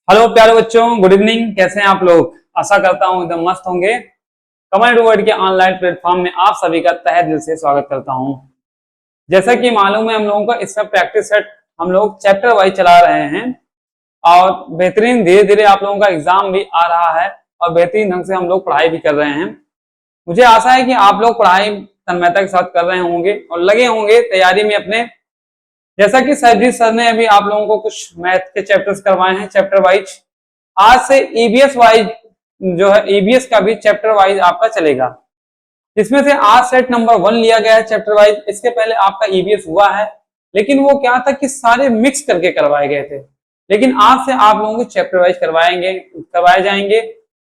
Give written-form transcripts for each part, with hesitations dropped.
Hello प्यारे बच्चों, good evening. कैसे हैं आप लोग? आशा करता हूं एकदम मस्त होंगे। कमेंट वर्ड के ऑनलाइन प्लेटफॉर्म में आप सभी का तहे दिल से स्वागत करता हूं। जैसा कि मालूम है, हम लोगों का इसका प्रैक्टिस सेट हम लोग चैप्टर वाइज चला रहे हैं और बेहतरीन धीरे धीरे आप लोगों का एग्जाम भी आ रहा है और बेहतरीन ढंग से हम लोग पढ़ाई भी कर रहे हैं। मुझे आशा है कि आप लोग पढ़ाई तन्मयता के साथ कर रहे होंगे और लगे होंगे तैयारी में अपने। जैसा कि सरजीत सर ने अभी आप लोगों को कुछ मैथ के चैप्टर्स करवाए हैं चैप्टर वाइज, आज से ईबीएस वाइज जो है ईबीएस का भी चैप्टर वाइज आपका चलेगा, जिसमें से आज सेट नंबर 1 लिया गया है चैप्टर वाइज। इसके पहले आपका ईबीएस हुआ है, लेकिन वो क्या था कि सारे मिक्स करके करवाए गए थे, लेकिन आज से आप लोगों को चैप्टर वाइज करवाए जाएंगे।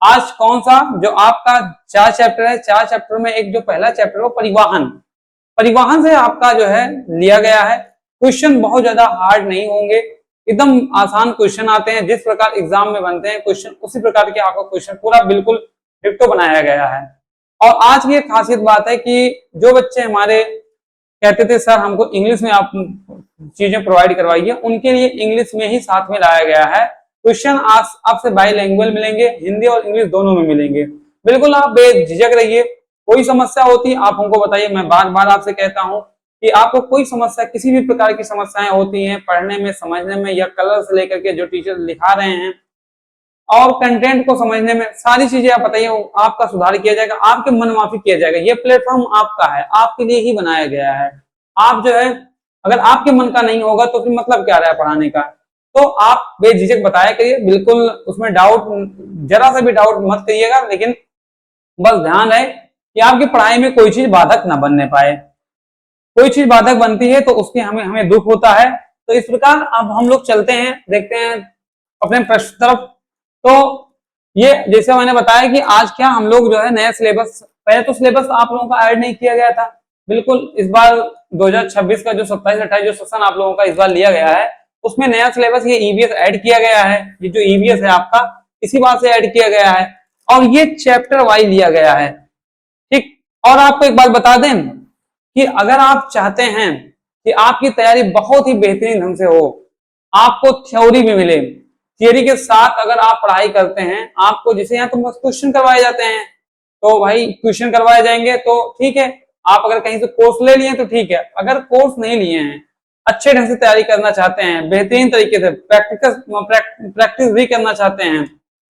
आज कौन सा जो आपका 4 चैप्टर है, 4 चैप्टर में एक जो पहला चैप्टर है परिवहन, परिवहन से आपका जो है लिया गया है। क्वेश्चन बहुत ज्यादा हार्ड नहीं होंगे, एकदम आसान क्वेश्चन आते हैं। जिस प्रकार एग्जाम में बनते हैं क्वेश्चन, उसी प्रकार के आपका क्वेश्चन पूरा बिल्कुल डिट्टो बनाया गया है। और आज की एक खासियत बात है कि जो बच्चे हमारे कहते थे सर हमको इंग्लिश में आप चीजें प्रोवाइड करवाइए, उनके लिए इंग्लिश में ही साथ में लाया गया है। क्वेश्चन आज आपसे बाईलैंग्वेज मिलेंगे, हिंदी और इंग्लिश दोनों में मिलेंगे। बिल्कुल आप बेझिझक रहिए। कोई समस्या होती है आप हमको बताइए। मैं बार बार आपसे कहता हूँ कि आपको कोई समस्या, किसी भी प्रकार की समस्याएं होती हैं पढ़ने में, समझने में, या कलर से लेकर के जो टीचर लिखा रहे हैं और कंटेंट को समझने में, सारी चीजें आप बताइए, आपका सुधार किया जाएगा, आपके मन माफी किया जाएगा। ये प्लेटफॉर्म आपका है, आपके लिए ही बनाया गया है। आप जो है अगर आपके मन का नहीं होगा तो फिर मतलब क्या रहा है पढ़ाने का। तो आप बेझिझक बताया करिए, बिल्कुल उसमें डाउट, जरा सा भी डाउट मत करिएगा, लेकिन बस ध्यान रहे कि आपकी पढ़ाई में कोई चीज बाधक ना बनने पाए। कोई चीज बाधक बनती है तो उसके हमें हमें दुख होता है। तो इस प्रकार अब हम लोग चलते हैं, देखते हैं अपने प्रश्न तरफ। तो ये जैसे मैंने बताया कि आज क्या हम लोग जो है नया सिलेबस, पहले तो सिलेबस आप लोगों का ऐड नहीं किया गया था। बिल्कुल इस बार 2026 का जो 27-28 जो सेशन आप लोगों का इस बार लिया गया है, उसमें नया सिलेबस ये ईबीएस ऐड किया गया है। ये जो ईबीएस है आपका इसी बात से ऐड किया गया है और ये चैप्टर वाइज लिया गया है। ठीक, और आपको एक बात बता दें कि अगर आप चाहते हैं कि आपकी तैयारी बहुत ही बेहतरीन ढंग से हो, आपको थ्योरी भी मिले, थियरी के साथ अगर आप पढ़ाई करते हैं, आपको जैसे यहाँ तो क्वेश्चन करवाए जाते हैं, तो भाई क्वेश्चन करवाए जाएंगे तो ठीक है। आप अगर कहीं से कोर्स ले लिए तो ठीक है, अगर कोर्स नहीं लिए हैं, अच्छे ढंग से तैयारी करना चाहते हैं, बेहतरीन तरीके से प्रैक्टिस भी करना चाहते हैं,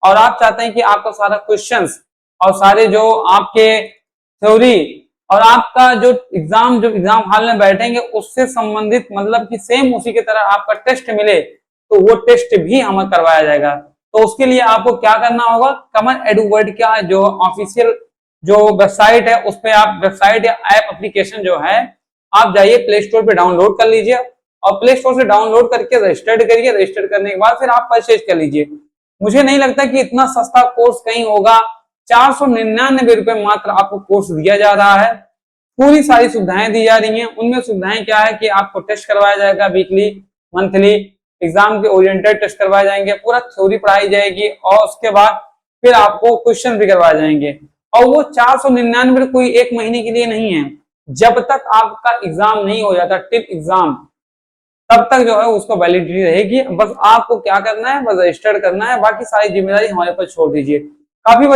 और आप चाहते हैं कि आपका सारा क्वेश्चंस और सारे जो आपके थ्योरी और आपका जो एग्जाम हॉल में बैठेंगे उससे संबंधित, मतलब कि सेम उसी की तरह आपका टेस्ट मिले, तो वो टेस्ट भी हमें करवाया जाएगा। तो उसके लिए आपको क्या करना होगा, कमन एडुवर्ड का जो ऑफिशियल जो वेबसाइट है, उस पर आप वेबसाइट या ऐप एप्लीकेशन जो है आप जाइए प्ले स्टोर पे डाउनलोड कर लीजिए और प्ले स्टोर से डाउनलोड करके रजिस्टर्ड करिए। रजिस्टर्ड करने के बाद फिर आप परचेज कर लीजिए। मुझे नहीं लगता कि इतना सस्ता कोर्स कहीं होगा। 499 रुपए मात्र आपको कोर्स दिया जा रहा है। पूरी सारी सुविधाएं दी जा रही हैं। उनमें सुविधाएं क्या है कि आपको टेस्ट करवाया जाएगा वीकली, मंथली, एग्जाम के ओरिएंटेड टेस्ट करवाए जाएंगे, पूरा थ्योरी पढ़ाई जाएगी और उसके बाद फिर आपको क्वेश्चन भी करवाए जाएंगे। और वो 499 कोई एक महीने के लिए नहीं है। जब तक आपका एग्जाम नहीं हो जाता, टिल एग्जाम, तब तक जो है उसको वैलिडिटी रहेगी। बस आपको क्या करना है, बस रजिस्टर्ड करना है, बाकी सारी जिम्मेदारी हमारे पर छोड़ दीजिए। काफी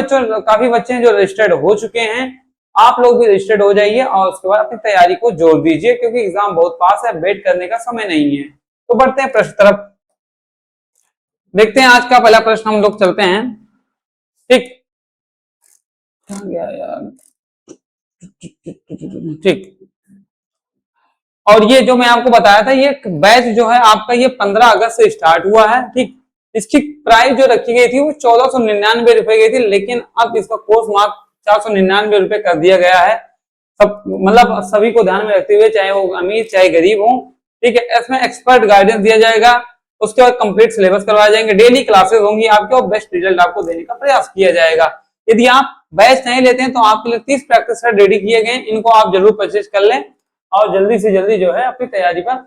बच्चे जो रजिस्टर्ड हो चुके हैं, आप लोग भी रजिस्टर्ड हो जाइए और उसके बाद अपनी तैयारी को जोड़ दीजिए, क्योंकि एग्जाम बहुत पास है, वेट करने का समय नहीं है। तो बढ़ते हैं प्रश्न तरफ, देखते हैं आज का पहला प्रश्न हम लोग चलते हैं। ठीक, यार ठीक। और ये जो मैं आपको बताया था, ये बैच जो है आपका ये 15 अगस्त से स्टार्ट हुआ है। ठीक, इसकी प्राइस जो रखी गई थी वो 1499 रुपए गई थी, लेकिन अब इसका कोर्स मार्क 499 रुपए कर दिया गया है। सब मतलब सभी को ध्यान में रखते हुए, चाहे वो अमीर चाहे गरीब हो। ठीक है, इसमें एक्सपर्ट गाइडेंस दिया जाएगा, उसके बाद कंप्लीट सिलेबस करवाए जाएंगे, डेली क्लासेस होंगी आपके और बेस्ट रिजल्ट आपको देने का प्रयास किया जाएगा। यदि आप बैच नहीं लेते हैं तो आपके लिए 30 प्रैक्टिस सेट रेडी किए गए, इनको आप जरूर परचेज कर लें और जल्दी से जल्दी जो है अपनी तैयारी पर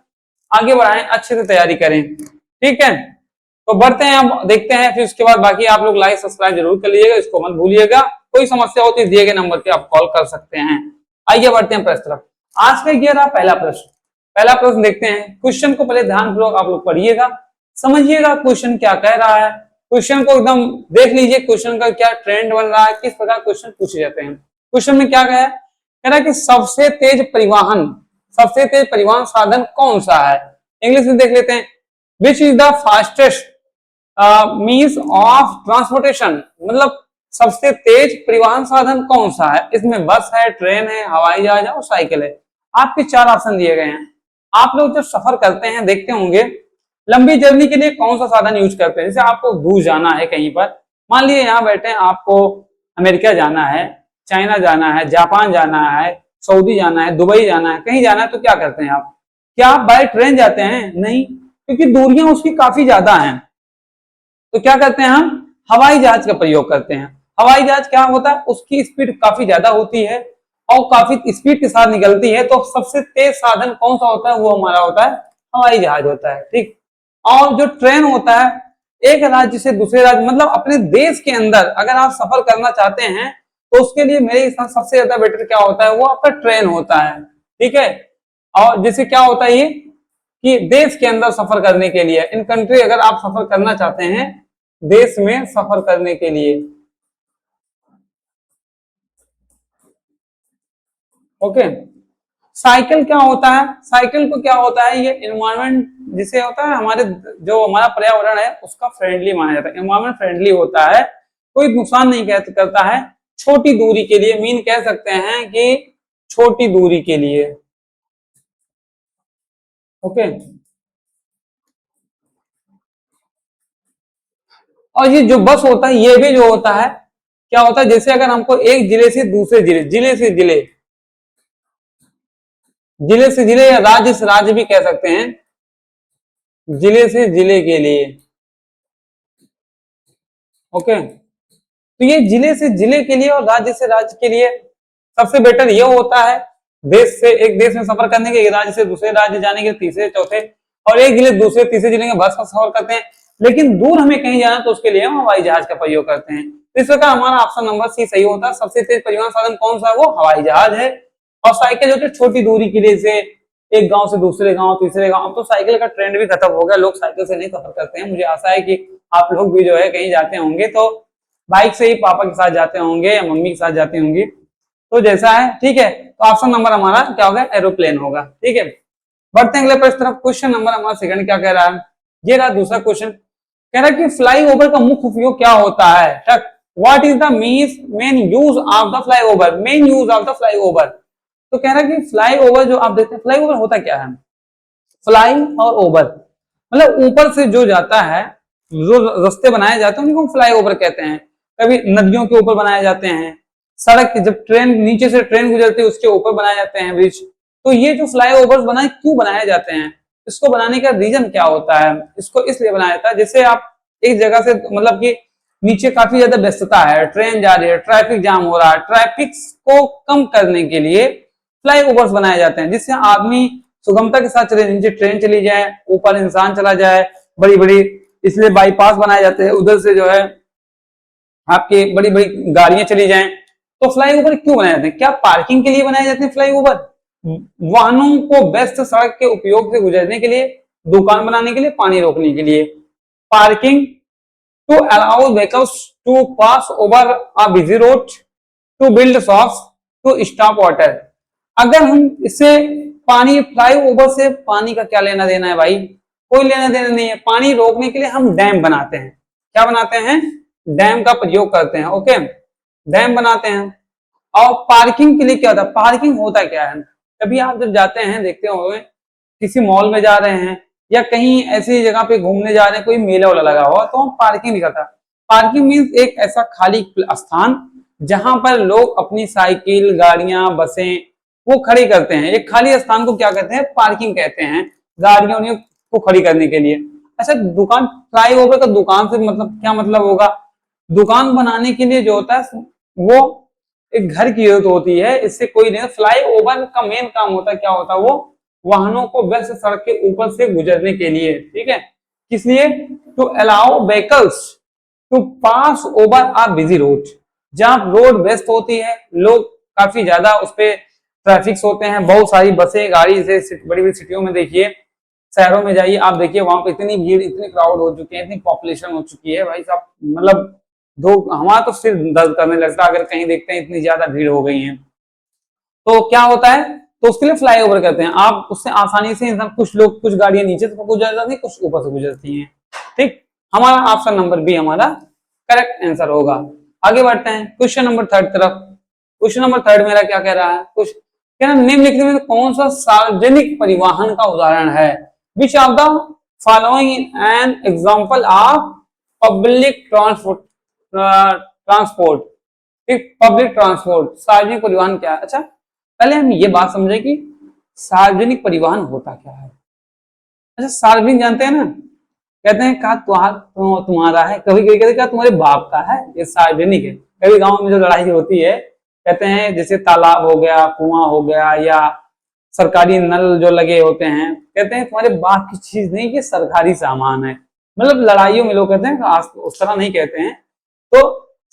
आगे बढ़ाएं, अच्छे से तैयारी करें। ठीक है, तो बढ़ते हैं, अब देखते हैं, फिर उसके बाद बाकी आप लोग लाइक सब्सक्राइब जरूर कर लीजिएगा, इसको मत भूलिएगा। कोई समस्या होती है दिए गए नंबर पे आप कॉल कर सकते हैं। आइए बढ़ते हैं प्रश्न तरफ। आज का ये रहा पहला प्रश्न। पहला प्रश्न देखते हैं, क्वेश्चन को पहले ध्यानपूर्वक आप लोग पढ़िएगा, समझिएगा क्वेश्चन क्या कह रहा है, क्वेश्चन को एकदम देख लीजिए, क्वेश्चन का क्या ट्रेंड बन रहा है, किस प्रकार क्वेश्चन पूछे जाते हैं। क्वेश्चन में क्या कहा है, कह रहा है कि सबसे तेज परिवहन साधन कौन सा है। इंग्लिश में देख लेते हैं, which is the fastest means of transportation, मतलब सबसे तेज परिवहन साधन कौन सा है। इसमें बस है, ट्रेन है, हवाई जहाज है और साइकिल है। आपके 4 ऑप्शन दिए गए हैं। आप लोग जब सफर करते हैं देखते होंगे, लंबी जर्नी के लिए कौन सा साधन यूज करते हैं। जैसे आपको दूर जाना है कहीं पर, मान लीजिए यहाँ बैठे हैं, आपको अमेरिका जाना है, चाइना जाना है, जापान जाना है, सऊदी जाना है, दुबई जाना है, कहीं जाना है, तो क्या करते हैं आप, क्या आप बाय ट्रेन जाते हैं? नहीं, क्योंकि दूरियां उसकी काफी ज्यादा हैं। तो क्या करते हैं, हम हवाई जहाज का प्रयोग करते हैं। हवाई जहाज क्या होता है, उसकी स्पीड काफी ज्यादा होती है और काफी स्पीड के साथ निकलती है। तो सबसे तेज साधन कौन सा होता है, वो हमारा होता है हवाई जहाज होता है। ठीक। और जो ट्रेन होता है, एक राज्य से दूसरे राज्य, मतलब अपने देश के अंदर अगर आप सफर करना चाहते हैं तो उसके लिए मेरे हिसाब सबसे ज्यादा बेटर क्या होता है, वो आपका ट्रेन होता है। ठीक है। और जैसे क्या होता है ये कि देश के अंदर सफर करने के लिए, इन कंट्री अगर आप सफर करना चाहते हैं देश में सफर करने के लिए, ओके। साइकिल क्या होता है, साइकिल को क्या होता है, ये एनवायरमेंट जिसे होता है, हमारे जो हमारा पर्यावरण है उसका फ्रेंडली माना जाता है, एनवायरमेंट फ्रेंडली होता है, कोई नुकसान नहीं करता है, छोटी दूरी के लिए, मीन कह सकते हैं कि छोटी दूरी के लिए, ओके। और ये जो बस होता है, ये भी जो होता है क्या होता है, जैसे अगर हमको एक जिले से दूसरे जिले, जिले से जिले या राज्य से राज्य भी कह सकते हैं, जिले से जिले के लिए, ओके। तो ये जिले से जिले के लिए और राज्य से राज्य के लिए सबसे बेटर ये होता है, देश से एक देश में सफर करने के, राज्य से दूसरे राज्य जाने के, तीसरे चौथे, और एक जिले दूसरे तीसरे जिले के बस का सफर करते हैं। लेकिन दूर हमें कहीं जाना तो उसके लिए हम हवाई जहाज का प्रयोग करते हैं। तो इस प्रकार हमारा ऑप्शन नंबर सी सही होता है। सबसे तेज परिवहन साधन कौन सा है, वो हवाई जहाज है। और साइकिल जो कि छोटी दूरी के लिए, से एक गांव से दूसरे गांव, तीसरे गांव, तो साइकिल का ट्रेंड भी खत्म हो गया, लोग साइकिल से नहीं सफर करते हैं। मुझे आशा है कि आप लोग भी जो है कहीं जाते होंगे तो बाइक से ही पापा के साथ जाते होंगे या मम्मी के साथ जाती होंगी, तो जैसा है। ठीक है, तो ऑप्शन नंबर हमारा क्या होगा, एरोप्लेन होगा। ठीक है, बढ़ते हैं अगले प्रश्न तरफ। क्वेश्चन नंबर हमारा सेकंड क्या कह रहा है, ये रहा दूसरा क्वेश्चन। कह रहा है कि फ्लाई ओवर का मुख्य उपयोग क्या होता है। What is the main use of the fly over, main use of the fly over. तो कह रहा है कि फ्लाई ओवर जो आप देखते हैं, फ्लाई ओवर होता क्या है, फ्लाई और ओवर मतलब ऊपर से जो जाता है, जो रास्ते बनाए जाते हैं उनको फ्लाई ओवर कहते हैं। कभी नदियों के ऊपर बनाए जाते हैं, सड़क जब ट्रेन नीचे से ट्रेन गुजरती है उसके ऊपर बनाए जाते हैं ब्रिज। तो ये जो फ्लाई ओवर बनाए क्यों बनाए जाते हैं, इसको बनाने का रीजन क्या होता है, इसको इसलिए बनाया जाता है जैसे आप एक जगह से, मतलब कि नीचे काफी ज्यादा व्यस्तता है, ट्रेन जा रही है, ट्रैफिक जाम हो रहा है, ट्रैफिक को कम करने के लिए फ्लाई ओवर्स बनाए जाते हैं, जिससे आदमी सुगमता के साथ चले, नीचे ट्रेन चली जाए, ऊपर इंसान चला जाए, बड़ी बड़ी, इसलिए बाईपास बनाए जाते हैं, उधर से जो है आपकी बड़ी बड़ी गाड़ियां चली जाएं। तो फ्लाई ओवर क्यों बनाए जाते हैं, क्या पार्किंग के लिए बनाए जाते हैं फ्लाई ओवर, वाहनों को व्यस्त सड़क के उपयोग से गुजरने के लिए, दुकान बनाने के लिए, पानी रोकने के लिए, parking to allow vehicles to pass over a busy road, to build shops, to stop water. अगर हम इससे पानी, फ्लाई ओवर से पानी का क्या लेना देना है भाई, कोई लेना देना नहीं है। पानी रोकने के लिए हम डैम बनाते हैं, क्या बनाते हैं, डैम का प्रयोग करते हैं, ओके, डैम बनाते हैं। और पार्किंग के लिए क्या होता है, पार्किंग होता क्या है, कभी आप जब जाते हैं देखते होंगे किसी मॉल में जा रहे हैं या कहीं ऐसी जगह पे घूमने जा रहे हैं, कोई मेला वाला लगा हुआ तो हम पार्किंग निकलता है। पार्किंग मीन्स एक ऐसा खाली स्थान जहां पर लोग अपनी साइकिल, गाड़ियां, बसें वो खड़ी करते हैं। एक खाली स्थान को क्या कहते हैं, पार्किंग कहते हैं, गाड़ियों को खड़ी करने के लिए। अच्छा, दुकान, फ्लाई ओवर का दुकान से मतलब क्या मतलब होगा, दुकान बनाने के लिए जो होता है वो एक घर की जरूरत होती है, इससे कोई नहीं। फ्लाई ओवर का मेन काम होता है, क्या होता है, वो वाहनों को व्यस्त सड़क के ऊपर से गुजरने के लिए, ठीक है, किस लिए, to allow vehicles to pass over a busy road, जहां रोड व्यस्त होती है, लोग काफी ज्यादा उस पर ट्रैफिक होते हैं, बहुत सारी बसें, गाड़ी, से बड़ी बड़ी सिटियों में देखिए शहरों में जाइए, आप देखिए वहां पे इतनी भीड़, इतनी क्राउड हो चुकी है, इतनी पॉपुलेशन हो चुकी है भाई साहब, मतलब दो हमारा तो सिर दर्द करने लगता है अगर कहीं देखते हैं इतनी ज्यादा भीड़ हो गई है। तो क्या होता है, तो उसके लिए फ्लाईओवर करते हैं, आप उससे आसानी से इंसान, कुछ लोग, कुछ गाड़ियां नीचे से गुजर जाती है, कुछ ऊपर से गुजरती हैं। ठीक, हमारा ऑप्शन नंबर बी हमारा करेक्ट आंसर होगा। आगे बढ़ते हैं क्वेश्चन नंबर थर्ड तरफ। क्वेश्चन नंबर थर्ड मेरा क्या कह रहा है, कुछ क्या निम्नलिखित में कौन सा सार्वजनिक परिवहन का उदाहरण है, which of the following an example of public transport, transport. ठीक, पब्लिक ट्रांसपोर्ट, सार्वजनिक परिवहन क्या है। अच्छा, पहले हम ये बात समझे कि सार्वजनिक परिवहन होता क्या है। अच्छा, सार्वजनिक जानते हैं ना, कहते हैं कहा तुम्हारा है, कभी कभी कहते हैं तुम्हारे बाप का है, ये सार्वजनिक है। कभी गांव में जो लड़ाई होती है, कहते हैं जैसे तालाब हो गया, कुआं हो गया, या सरकारी नल जो लगे होते हैं, कहते हैं तुम्हारे बाप की चीज नहीं, ये सरकारी सामान है। मतलब लड़ाइयों में लोग कहते हैं, उस तरह नहीं कहते हैं। तो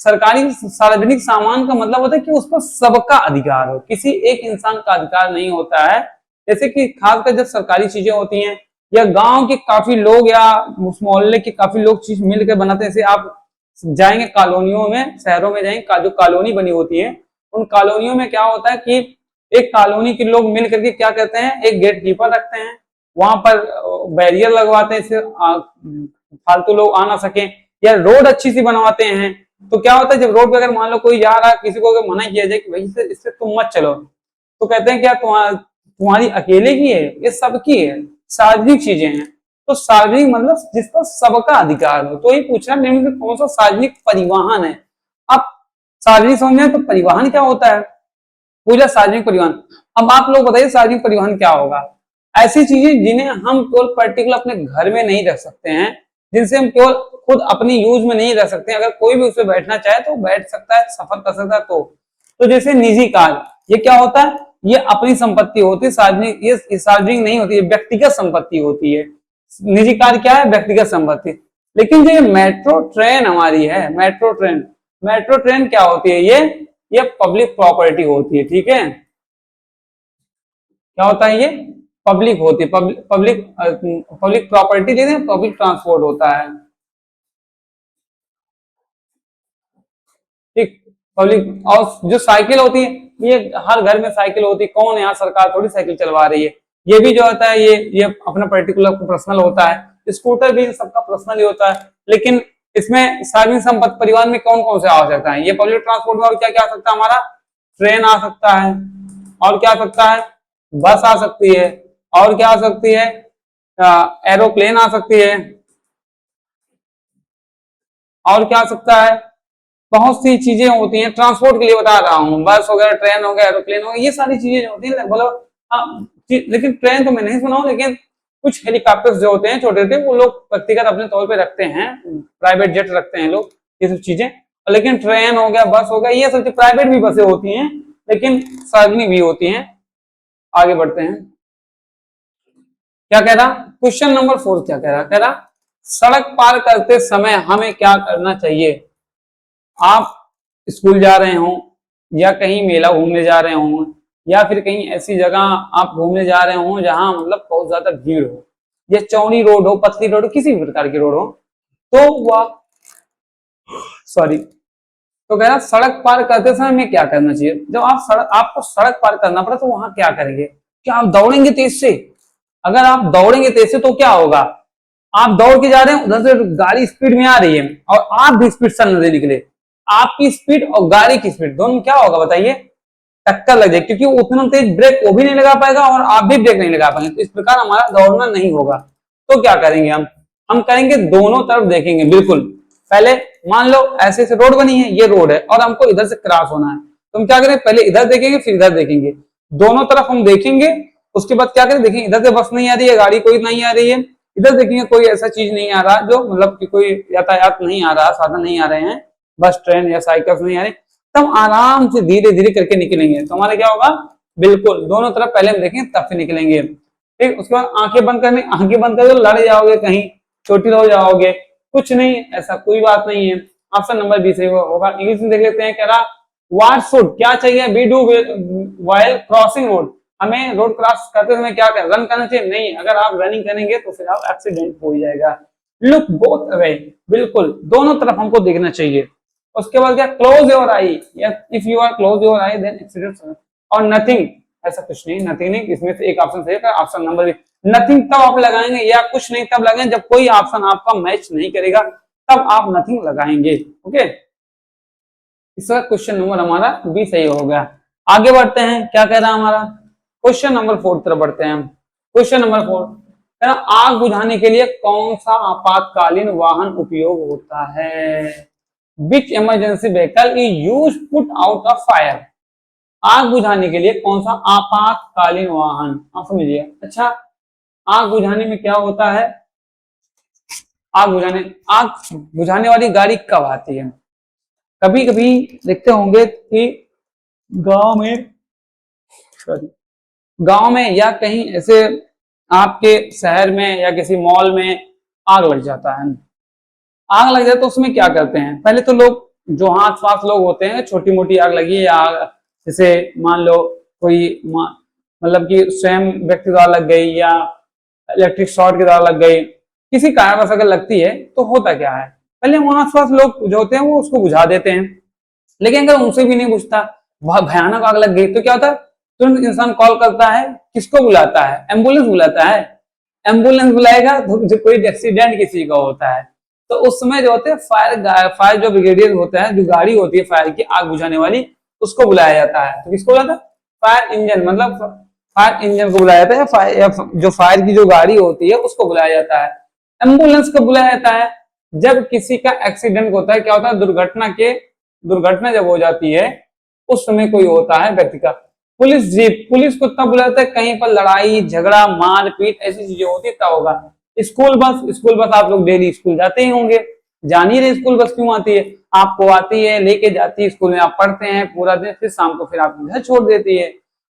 सरकारी सार्वजनिक सामान का मतलब होता है कि उस पर सबका अधिकार हो, किसी एक इंसान का अधिकार नहीं होता है। जैसे कि खासकर जब सरकारी चीजें होती हैं, या गांव के काफी लोग या उस मोहल्ले के काफी लोग चीज मिलकर बनाते हैं। जैसे आप जाएंगे कॉलोनियों में, शहरों में जाएंगे, जो कॉलोनी बनी होती है, उन कॉलोनियों में क्या होता है कि एक कॉलोनी के लोग मिल करके क्या करते हैं, एक गेट कीपर रखते हैं, वहां पर बैरियर लगवाते हैं, इससे फालतू लोग आ ना सके, या रोड अच्छी सी बनवाते हैं। तो क्या होता है, जब रोड पे अगर मान लो कोई जा रहा है, किसी को अगर मना किया जाए कि भाई इससे तुम मत चलो, तो कहते हैं क्या तुम्हारी अकेले की है, ये सबकी है, सार्वजनिक चीजें हैं। तो सार्वजनिक मतलब जिस पर सबका अधिकार हो। तो ये पूछना निम्न में कौन सा सार्वजनिक परिवहन है। अब सार्वजनिक समझ में, तो परिवहन क्या होता है, पूरा सार्वजनिक परिवहन। अब आप लोग बताइए सार्वजनिक परिवहन क्या होगा। ऐसी चीजें जिन्हें हम केवल पर्टिकुलर अपने घर में नहीं रख सकते हैं, जिनसे हम केवल खुद अपनी यूज में नहीं रह सकते, अगर कोई भी उसमें बैठना चाहे तो बैठ सकता है, सफर कर सकता है। तो जैसे निजी कार, ये क्या होता है, ये अपनी संपत्ति होती है, सार्वजनिक ये सार्वजनिक नहीं होती है, व्यक्तिगत संपत्ति होती है। निजी कार क्या है, व्यक्तिगत संपत्ति। लेकिन जो ये मेट्रो ट्रेन हमारी है, मेट्रो ट्रेन क्या होती है, ये पब्लिक प्रॉपर्टी होती है। ठीक है, क्या होता है, ये पब्लिक होती है, पब्लिक प्रॉपर्टी, जैसे पब्लिक ट्रांसपोर्ट होता है। ठीक, पब्लिक। और जो साइकिल होती है, ये हर घर में साइकिल होती है, कौन यहाँ सरकार थोड़ी साइकिल चलवा रही है। ये भी जो होता है, ये अपना पर्टिकुलर पर्सनल होता है। स्कूटर भी सबका पर्सनल ही होता है। लेकिन इसमें सार्वजनिक संपत्ति परिवहन में कौन कौन से आ सकता है, ये पब्लिक ट्रांसपोर्ट में और क्या क्या आ सकता है, हमारा ट्रेन आ सकता है, और क्या आ सकता है, बस आ सकती है, और क्या आ सकती है, एरोप्लेन आ सकती है, और क्या आ सकता है, बहुत सी चीजें होती हैं ट्रांसपोर्ट के लिए बता रहा हूँ, बस वगैरह, ट्रेन हो गया, एरोप्लेन हो गया, ये सारी चीजें जो होती है मतलब। लेकिन ट्रेन तो मैं नहीं सुना हूँ, लेकिन कुछ हेलीकॉप्टर्स जो होते हैं छोटे छोटे, वो लोग व्यक्तिगत अपने तौर पे रखते हैं, प्राइवेट जेट रखते हैं लोग, ये सब चीजें। लेकिन ट्रेन हो गया, बस हो गया, ये सब प्राइवेट भी बसें होती हैं, लेकिन सार्वजनिक भी होती हैं। आगे बढ़ते हैं, क्या कह रहा क्वेश्चन नंबर 4, क्या कह रहा सड़क पार करते समय हमें क्या करना चाहिए। आप स्कूल जा रहे हो, या कहीं मेला घूमने जा रहे हो, या फिर कहीं ऐसी जगह आप घूमने जा रहे हो जहां मतलब बहुत ज्यादा भीड़ हो, या चौड़ी रोड हो, पतली रोड हो, किसी भी प्रकार की रोड हो, तो वह सॉरी, तो कह रहा सड़क पार करते समय में क्या करना चाहिए। जब आपको सड़क पार करना पड़ा तो वहां क्या करेंगे, क्या आप दौड़ेंगे तेज से। अगर आप दौड़ेंगे तेज से तो क्या होगा, आप दौड़ के जा रहे हैं, उधर से गाड़ी स्पीड में आ रही है और आप भी स्पीड से नजर निकले, आपकी स्पीड और गाड़ी की स्पीड दोनों क्या होगा बताइए, टक्कर लग जाएगी, क्योंकि उतना तेज ब्रेक वो भी नहीं लगा पाएगा और आप भी ब्रेक नहीं लगा पाएंगे। तो इस प्रकार हमारा दौड़ना नहीं होगा। तो क्या करेंगे हम करेंगे दोनों तरफ देखेंगे। बिल्कुल, पहले मान लो ऐसे ऐसे रोड बनी है, ये रोड है और हमको इधर से क्रॉस होना है, तो हम क्या करें, पहले इधर देखेंगे फिर इधर देखेंगे, दोनों तरफ हम देखेंगे। उसके बाद क्या करें, देखेंगे इधर से बस नहीं आ रही है, गाड़ी कोई नहीं आ रही है, इधर देखेंगे कोई ऐसा चीज नहीं आ रहा जो मतलब कि कोई यातायात नहीं आ रहा, साधन नहीं आ रहे हैं, बस ट्रेन या साइकिल नहीं आ रहे, तब आराम से धीरे धीरे करके निकलेंगे। तो हमारा क्या होगा, बिल्कुल दोनों तरफ पहले हम देखेंगे तब फिर निकलेंगे। ठीक, उसके बाद आंखें बंद करने, आंखें बंद कर लड़ जाओगे, कहीं चोटिल हो जाओगे, कुछ नहीं, ऐसा कोई बात नहीं है। ऑप्शन नंबर बी सही होगा। इंग्लिश में देख लेते हैं, कह रहा व्हाट शुड, क्या चाहिए, we do while crossing road, हमें रोड क्रॉस करते समय क्या कर रन करना चाहिए? नहीं, अगर आप रनिंग करेंगे तो फिर आप एक्सीडेंट हो जाएगा। लुक बोथ अवे, बिल्कुल दोनों तरफ हमको देखना चाहिए। उसके बाद क्या? Close your eye, if you are close your eye then accident. और नथिंग, ऐसा कुछ नहीं, नथिंग नहीं, इसमें से एक ऑप्शन सही है, ऑप्शन नंबर बी। नथिंग तब आप लगाएंगे या कुछ नहीं तब लगाएंगे जब कोई ऑप्शन आपका मैच नहीं करेगा, तब आप नथिंग लगाएंगे। ओके, इसका क्वेश्चन नंबर हमारा बी सही हो गया। आगे बढ़ते हैं, क्या कह रहा है हमारा क्वेश्चन नंबर 4 तरफ बढ़ते हैं। क्वेश्चन नंबर 4, आग बुझाने के लिए कौन सा आपातकालीन वाहन उपयोग होता है? Which emergency vehicle is used put out of fire? आग बुझाने के लिए कौन सा आपातकालीन वाहन, आप समझिए। अच्छा, आग बुझाने में क्या होता है? आग बुझाने वाली गाड़ी कब आती है? कभी कभी देखते होंगे कि गांव में या कहीं ऐसे आपके शहर में या किसी मॉल में आग लग जाता है। आग लग जाए तो उसमें क्या करते हैं? पहले तो लोग जो आस पास लोग होते हैं, छोटी मोटी आग लगी है आग, जैसे मान लो कोई मतलब कि स्वयं व्यक्ति द्वारा लग गई या इलेक्ट्रिक शॉर्ट के द्वारा लग गई, किसी कारणवश अगर लगती है तो होता क्या है? पहले वहां आस पास लोग जो होते हैं वो उसको बुझा देते हैं। लेकिन अगर उनसे भी नहीं बुझता, बहुत भयानक आग लग गई, तो क्या होता है? तुरंत इंसान कॉल करता है, किसको बुलाता है? एम्बुलेंस बुलाता है। एम्बुलेंस बुलाएगा तो जो कोई एक्सीडेंट किसी का होता है तो उस समय जो होते हैं फायर जो ब्रिगेडियर होता है, जो गाड़ी होती है फायर की आग बुझाने वाली, उसको बुलाया जाता है। तो किसको बुलाता है? फायर इंजन, मतलब फायर इंजन को बुलाया जाता है, जो फायर की जो गाड़ी होती है उसको बुलाया जाता है। एम्बुलेंस को बुलाया जाता है जब किसी का एक्सीडेंट होता है, क्या होता है? दुर्घटना जब हो जाती है उस समय कोई होता है व्यक्ति का। पुलिस जीप, पुलिस को तब बुलाता है कहीं पर लड़ाई झगड़ा मारपीट ऐसी चीजें होती तब होगा। स्कूल बस आप लोग डेली स्कूल जाते ही होंगे, जान ही रहे स्कूल बस क्यों आती है? आपको आती है, लेके जाती है, स्कूल में आप पढ़ते हैं पूरा दिन, फिर शाम को फिर आपको घर छोड़ देती है,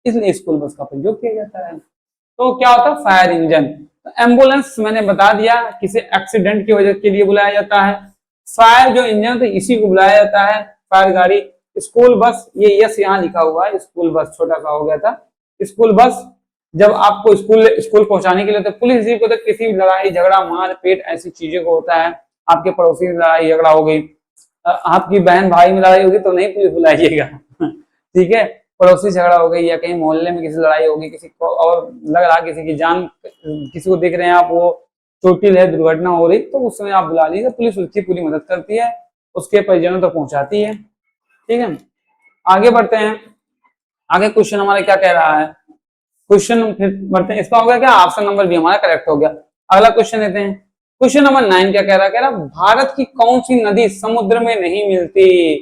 इसलिए स्कूल बस का प्रयोग किया जाता है। तो क्या होता है? Fire engine. तो एम्बुलेंस मैंने बता दिया किसी एक्सीडेंट की वजह के लिए बुलाया जाता है। फायर जो इंजन था इसी को बुलाया जाता है, फायर गाड़ी। स्कूल बस, ये यस यहाँ लिखा हुआ है, स्कूल बस छोटा सा हो गया था। स्कूल बस जब आपको स्कूल पहुंचाने के लिए, तो पुलिस जीप को तो किसी भी लड़ाई झगड़ा मारपीट ऐसी चीजें को होता है, आपके पड़ोसी में लड़ाई झगड़ा हो गई, आपकी बहन भाई में लड़ाई होगी तो नहीं पुलिस बुलाइएगा ठीक है, पड़ोसी झगड़ा हो गई या कहीं मोहल्ले में किसी लड़ाई होगी, किसी को और लग रहा किसी की जान, किसी को देख रहे हैं आप वो चोटिल है, दुर्घटना हो रही, तो उस समय आप बुला लीजिए, पुलिस उसकी पूरी मदद करती है, उसके परिजनों तक पहुंचाती है। ठीक है, आगे बढ़ते हैं। आगे क्वेश्चन हमारा क्या कह रहा है? क्वेश्चन फिर बढ़ते हैं, इसका हो गया क्या? ऑप्शन नंबर बी हमारा करेक्ट हो गया। अगला क्वेश्चन लेते हैं। क्वेश्चन नंबर 9 क्या कह रहा है? कह रहा भारत की कौन सी नदी समुद्र में नहीं मिलती?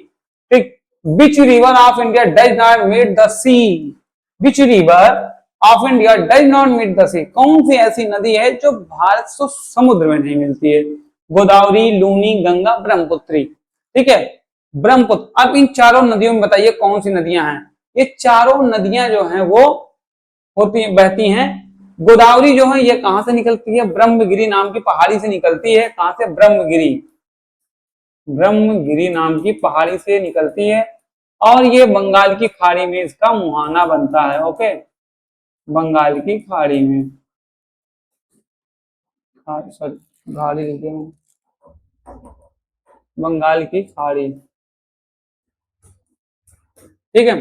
ठीक, which river of India does not meet the sea? Which river of India does not meet the sea? कौन सी ऐसी नदी है जो भारत से समुद्र में नहीं मिलती है? गोदावरी, लूनी, गंगा, ब्रह्मपुत्री। ठीक है, ब्रह्मपुत्र। अब इन चारों नदियों में बताइए कौन सी नदियां हैं? ये चारों नदियां जो हैं वो बहती हैं। गोदावरी जो है ये कहां से निकलती है? ब्रह्मगिरी नाम की पहाड़ी से निकलती है। कहां से? ब्रह्मगिरी नाम की पहाड़ी से निकलती है, और ये बंगाल की खाड़ी में इसका मुहाना बनता है। ओके, बंगाल की खाड़ी में, सॉरी खाड़ी लिखे हैं, बंगाल की खाड़ी। ठीक है,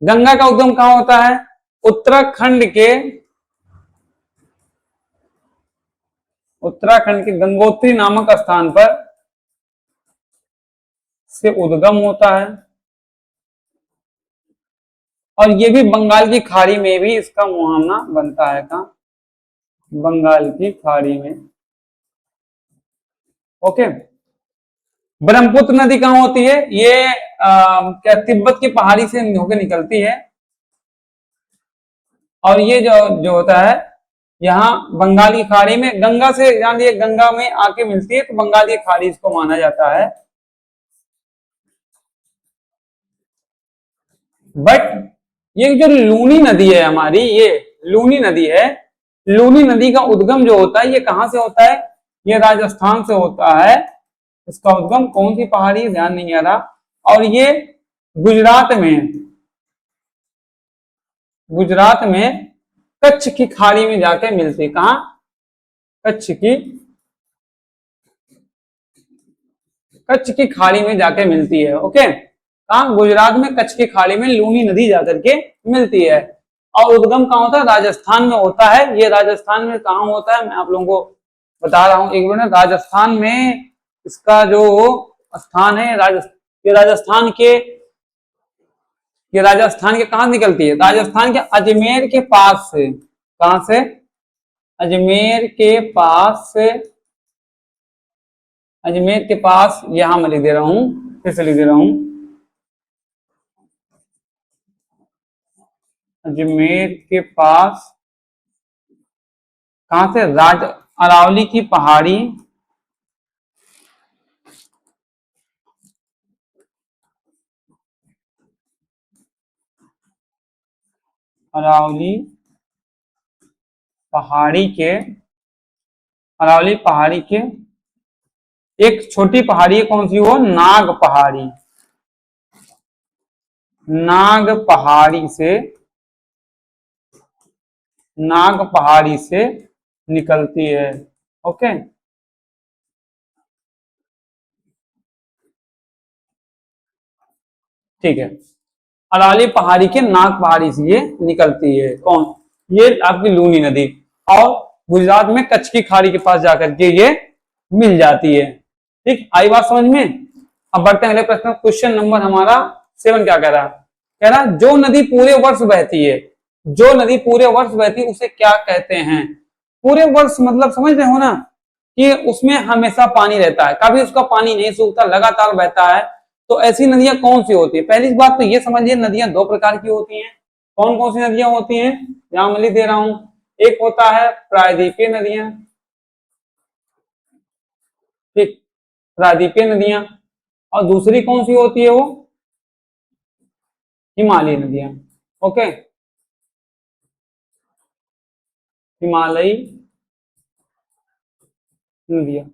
गंगा का उद्गम कहां होता है? उत्तराखंड के गंगोत्री नामक स्थान पर से उद्गम होता है, और ये भी बंगाल की खाड़ी में भी इसका मुहाना बनता है। कहां? बंगाल की खाड़ी में। ओके, ब्रह्मपुत्र नदी कहां होती है? ये क्या तिब्बत की पहाड़ी से होकर निकलती है, और ये जो होता है यहाँ बंगाल की खाड़ी में, गंगा से जान लिया, गंगा में आके मिलती है, तो बंगाल की खाड़ी इसको माना जाता है। बट ये जो लूनी नदी है हमारी, ये लूनी नदी है, लूनी नदी का उद्गम जो होता है ये कहां से होता है? ये राजस्थान से होता है। इसका उद्गम कौन सी पहाड़ी है ध्यान नहीं आ रहा, और ये गुजरात में, गुजरात में कच्छ की खाड़ी में जाके मिलती है। कहाँ? कच्छ की खाड़ी में जाके मिलती है। ओके, कहाँ? गुजरात में कच्छ की खाड़ी में लूनी नदी जाकर के मिलती है। और उद्गम कहाँ होता है? राजस्थान में होता है। ये राजस्थान में कहाँ होता है मैं आप लोगों को बता रहा हूँ एक मिनट। राजस्थान में इसका जो स्थान है, ये राजस्थान के कहाँ निकलती है? राजस्थान के अजमेर के पास से। कहाँ से? अजमेर के पास से। अजमेर के पास, यहां मैं लिख दे रहा हूं, फिर से लिख दे रहा हूं, अजमेर के पास। कहां से? अरावली की पहाड़ी, अरावली पहाड़ी के, अरावली पहाड़ी के एक छोटी पहाड़ी है। कौन सी? वो नाग पहाड़ी। नाग पहाड़ी से, नाग पहाड़ी से निकलती है। ओके, ठीक है। अरावली पहाड़ी के नाग पहाड़ी से ये निकलती है। कौन? ये आपकी लूनी नदी। और गुजरात में कच्छ की खाड़ी के पास जाकर के ये मिल जाती है। ठीक, आई बात समझ में? अब बढ़ते हैं अगले प्रश्न। क्वेश्चन नंबर हमारा 7 क्या कह रहा है? कह रहा जो नदी पूरे वर्ष बहती है, जो नदी पूरे वर्ष बहती है उसे क्या कहते हैं? पूरे वर्ष मतलब समझ रहे हो ना, कि उसमें हमेशा पानी रहता है, कभी उसका पानी नहीं सूखता, लगातार बहता है। तो ऐसी नदियां कौन सी होती है? पहली बात तो ये समझिए, नदियां दो प्रकार की होती हैं। कौन कौन सी नदियां होती हैं? यहां मैं लिख दे रहा हूं। एक होता है प्रायद्वीपीय नदियां, ठीक, प्रायद्वीपीय नदियां। और दूसरी कौन सी होती है? वो हिमालयी नदियां। ओके, हिमालयी नदियां,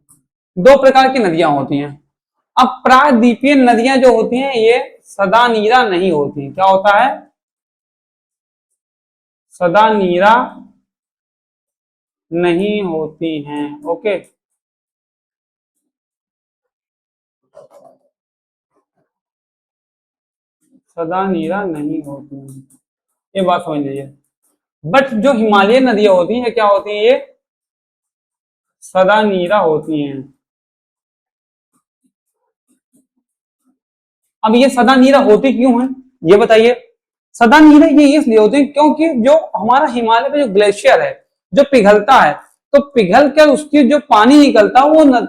दो प्रकार की नदियां होती हैं। अब प्रायद्वीपीय नदियां जो होती हैं ये सदा नीरा नहीं होती। क्या होता है? सदा नीरा नहीं होती हैं। ओके, सदा नीरा नहीं होती हैं, ये बात समझ लीजिए। बट जो हिमालयी नदियां होती हैं क्या होती हैं? ये सदा नीरा होती हैं। अब ये सदा नीरा होती क्यों है ये बताइए? सदा नीरा ये इसलिए होती है क्योंकि जो हमारा हिमालय पे जो ग्लेशियर है, जो पिघलता है, तो पिघल कर उसकी जो पानी निकलता है वो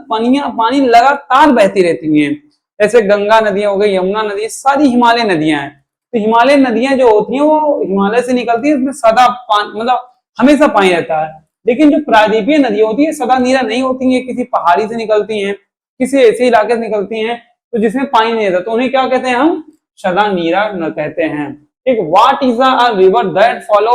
पानी लगातार बहती रहती है। जैसे गंगा नदियां हो गई, यमुना नदी, सारी हिमालय नदियां हैं। तो हिमालय नदियां जो होती हैं वो हिमालय से निकलती है, उसमें सदा पानी मतलब हमेशा पानी रहता है। लेकिन जो प्रायद्वीपीय नदी होती है सदा नीरा नहीं होती है, किसी पहाड़ी से निकलती हैं, किसी ऐसे इलाके से निकलती हैं तो जिसमें पानी नहीं रहता, तो उन्हें क्या कहते हैं? हम सदा नीरा न कहते हैं। ठीक, what is a river that follow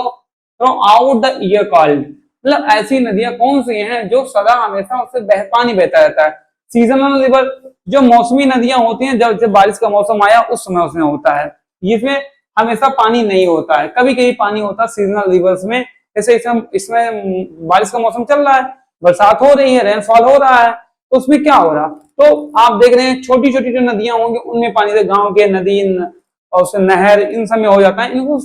through out the year called? मतलब ऐसी नदियां कौन सी हैं जो सदा हमेशा उससे पानी बहता रहता है? सीजनल रिवर, जो मौसमी नदियां होती हैं, जब जब बारिश का मौसम आया उस समय उसमें होता है। इसमें हमेशा पानी नहीं होता है, कभी कभी पानी होता है सीजनल रिवर्स में। जैसे इसमें बारिश का मौसम चल रहा है, बरसात हो रही है, रेनफॉल हो रहा है, तो उसमें क्या हो रहा? तो आप देख रहे हैं छोटी छोटी जो नदियां होंगी उनमें पानी से, गांव के नदी और उससे नहर, इन सब में हो जाता है। इनको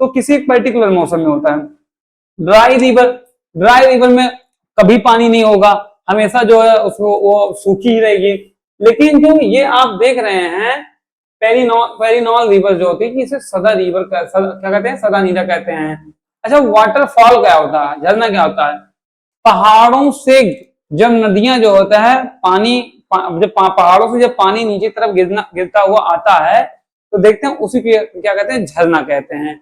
तो किसी पर्टिकुलर मौसम में होता है। ड्राई रिवर, ड्राई रिवर में कभी पानी नहीं होगा, हमेशा जो है उसको वो सूखी ही रहेगी। लेकिन जो ये आप देख रहे हैं पेरिनॉल रिवर जो होती है, इसे सदा रिवर क्या कहते हैं? सदा नीरा कहते हैं। अच्छा, वाटरफॉल क्या होता है? झरना क्या होता है? पहाड़ों से जब नदियां जो होता है पानी जब पहाड़ों से जब पानी नीचे तरफ गिरता हुआ आता है तो देखते हैं उसी को क्या कहते हैं? झरना कहते हैं।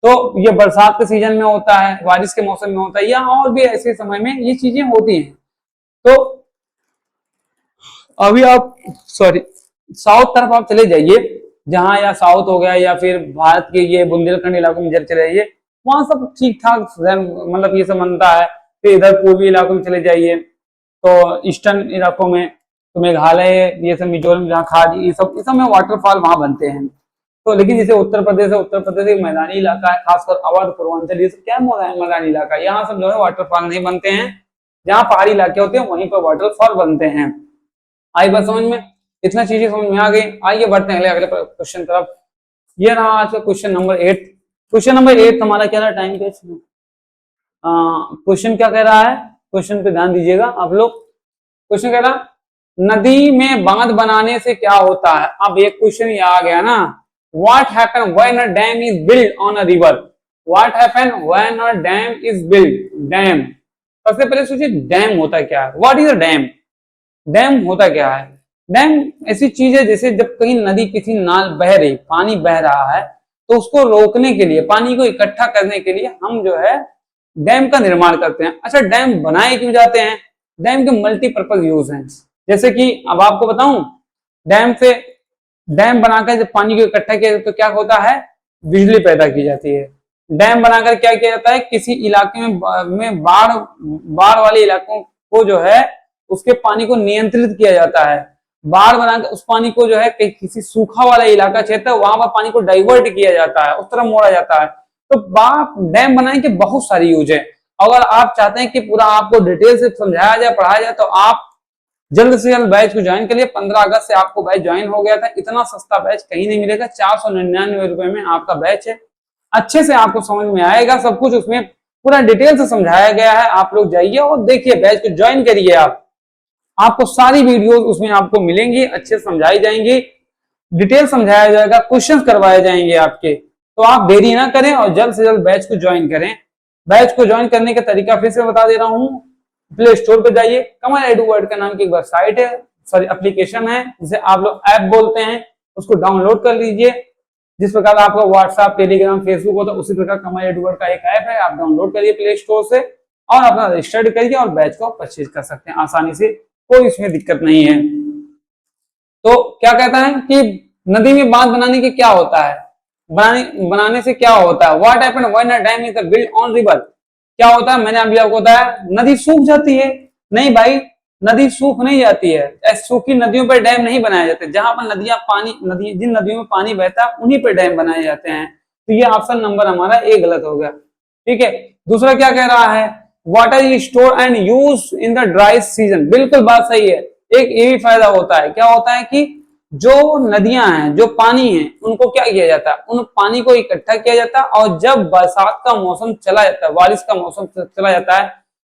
तो ये बरसात के सीजन में होता है, बारिश के मौसम में होता है, या और भी ऐसे समय में ये चीजें होती हैं। तो अभी आप सॉरी साउथ तरफ आप चले जाइए, जहां या साउथ हो गया या फिर भारत के ये बुंदेलखंड इलाकों में चले जाइए, वहां सब ठीक ठाक मतलब ये सब बनता है। फिर इधर पूर्वी इलाकों में चले जाइए तो ईस्टर्न इलाकों में तो मेघालय, ये सब मिजोरम, जहाँ खाड़ी, ये सब में वाटरफॉल वहां बनते हैं। तो लेकिन जैसे उत्तर प्रदेश है, उत्तर प्रदेश एक मैदानी इलाका है, खासकर अवध पूर्वांचल, ये सब क्या मैदानी इलाका है, यहाँ सब जो है वाटरफॉल नहीं बनते हैं। जहाँ पहाड़ी इलाके होते हैं वहीं पर वाटरफॉल बनते हैं। आई बात समझ में, इतना चीजें समझ में आ गई। आइए बढ़ते हैं अगले अगले क्वेश्चन तरफ। ये रहा आज का क्वेश्चन नंबर 8। क्वेश्चन नंबर 8 हमारा क्या रहा, टाइम के क्वेश्चन क्या कह रहा है, क्वेश्चन पे ध्यान दीजिएगा आप लोग। क्वेश्चन कह रहा नदी में बांध बनाने से क्या होता है। अब एक क्वेश्चन ये आ गया ना, what happen when a dam is build on a river. What happen when a dam is build. Dam, सबसे पहले सोचिए डैम होता क्या है, what is a dam. Dam होता क्या है, डैम ऐसी चीज है जैसे जब कहीं नदी किसी नाल बह रही, पानी बह रहा है, तो उसको रोकने के लिए, पानी को इकट्ठा करने के लिए हम जो है डैम का निर्माण करते हैं। अच्छा डैम बनाए क्यों जाते हैं, डैम के मल्टीपर्पज यूज हैं। जैसे कि अब आपको बताऊं, डैम बनाकर जब पानी को इकट्ठा किया तो क्या होता है, बिजली पैदा की जाती है। डैम बनाकर क्या किया जाता है, किसी इलाके में बाढ़ वाले इलाकों को जो है उसके पानी को नियंत्रित किया जाता है। बाढ़ बनाकर उस पानी को जो है किसी सूखा वाला इलाका क्षेत्र है वहां पर पानी को डाइवर्ट किया जाता है, उस तरफ मोड़ा जाता है। तो डैम बनाने के बहुत सारी यूज है। अगर आप चाहते हैं कि पूरा आपको डिटेल से समझाया जाए, पढ़ाया जाए, तो आप जल्द से जल्द बैच को ज्वाइन करिए। 15 अगस्त से आपको बैच ज्वाइन हो गया था। इतना सस्ता बैच कहीं नहीं मिलेगा, 499 रुपए में आपका बैच है। अच्छे से आपको समझ में आएगा, सब कुछ उसमें पूरा डिटेल से समझाया गया है। आप लोग जाइए और देखिए, बैच को ज्वाइन करिए। आपको सारी वीडियोस उसमें आपको मिलेंगी, अच्छे से समझाई जाएंगी, डिटेल समझाया जाएगा, क्वेश्चन करवाए जाएंगे आपके। तो आप देरी ना करें और जल्द से जल्द बैच को ज्वाइन करें। बैच को ज्वाइन करने का तरीका फिर से बता दे रहा हूं। प्ले स्टोर पे जाइए, कमल एडू वर्ल्ड का नाम की एक वेबसाइट है, सॉरी एप्लीकेशन है, जिसे आप लोग ऐप बोलते हैं, उसको डाउनलोड कर लीजिए। जिस प्रकार आपका व्हाट्सएप, टेलीग्राम, फेसबुक होता है, उसी प्रकार कमल एडू वर्ल्ड का एक ऐप है, आप डाउनलोड करिए प्ले स्टोर से और अपना रजिस्टर्ड करिए और बैच को परचेज कर सकते हैं आसानी से, कोई इसमें दिक्कत नहीं है। तो क्या कहता है कि नदी में बांध बनाने के क्या होता है, बनाने से क्या होता है, what happen when a dam is built on river. क्या होता है, मैंने अभी आपको बताया, नदी सूख जाती है। नहीं भाई, नदी सूख नहीं जाती है। सूखी नदियों पर डैम नहीं बनाए जाते। जहां पर जिन नदियों में पानी बहता है उन्हीं पर डैम बनाए जाते हैं। तो ये ऑप्शन नंबर हमारा ए गलत हो गया। ठीक है, दूसरा क्या कह रहा है, water is store and use in the dry season. बिल्कुल बात सही है। एक ये भी फायदा होता है, क्या होता है कि जो नदियां हैं, जो पानी है, उनको क्या किया जाता है, उन पानी को इकट्ठा किया जाता है और जब बरसात का मौसम चला जाता है, बारिश का मौसम चला जाता है,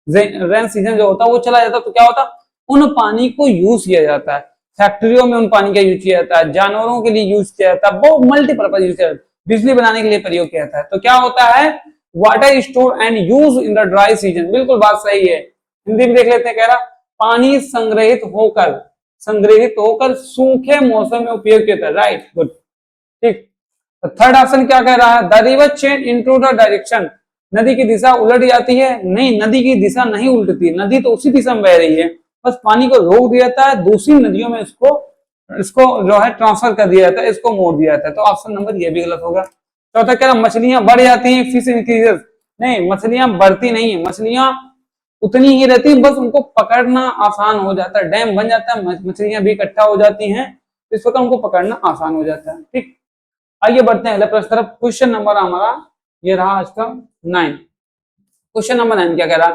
रेन सीजन जो होता है वो चला जाता है, तो क्या होता है, उन पानी को यूज किया जाता है। फैक्ट्रियों में उन पानी का यूज किया जाता है, जानवरों के लिए यूज किया जाता है, बहुत मल्टीपर्पज यूज किया जाता है, बिजली बनाने के लिए प्रयोग किया जाता है। तो क्या होता है, water store and use in the dry season. बिल्कुल बात सही है। हिंदी में देख लेते हैं, कह रहा पानी संग्रहित होकर सूखे मौसम में उपयोग किया जाता है। राइट, गुड, ठीक। थर्ड ऑप्शन क्या कह रहा है, the river change into the direction. नदी की दिशा उलट जाती है। नहीं, नदी की दिशा नहीं उल्टती, नदी तो उसी दिशा में बह रही है, बस पानी को रोक दिया जाता है, दूसरी नदियों में इसको जो है ट्रांसफर कर दिया जाता है, इसको मोड़ दिया जाता है। तो ऑप्शन नंबर ये भी गलत होगा। चौथा कह रहा मछलियां बढ़ जाती हैं, फिश इंक्रीजेस। नहीं, मछलियां बढ़ती नहीं है, मछलियां उतनी ही रहती है, बस उनको पकड़ना आसान हो जाता है। डैम बन जाता है, मछलियां भी इकट्ठा हो जाती हैं, इस वक्त उनको पकड़ना आसान हो जाता है। ठीक, आइए बढ़ते हैं अगले प्रश्न तरफ। क्वेश्चन नंबर हमारा ये रहा आज का 9। क्वेश्चन नंबर 9 क्या कह रहा,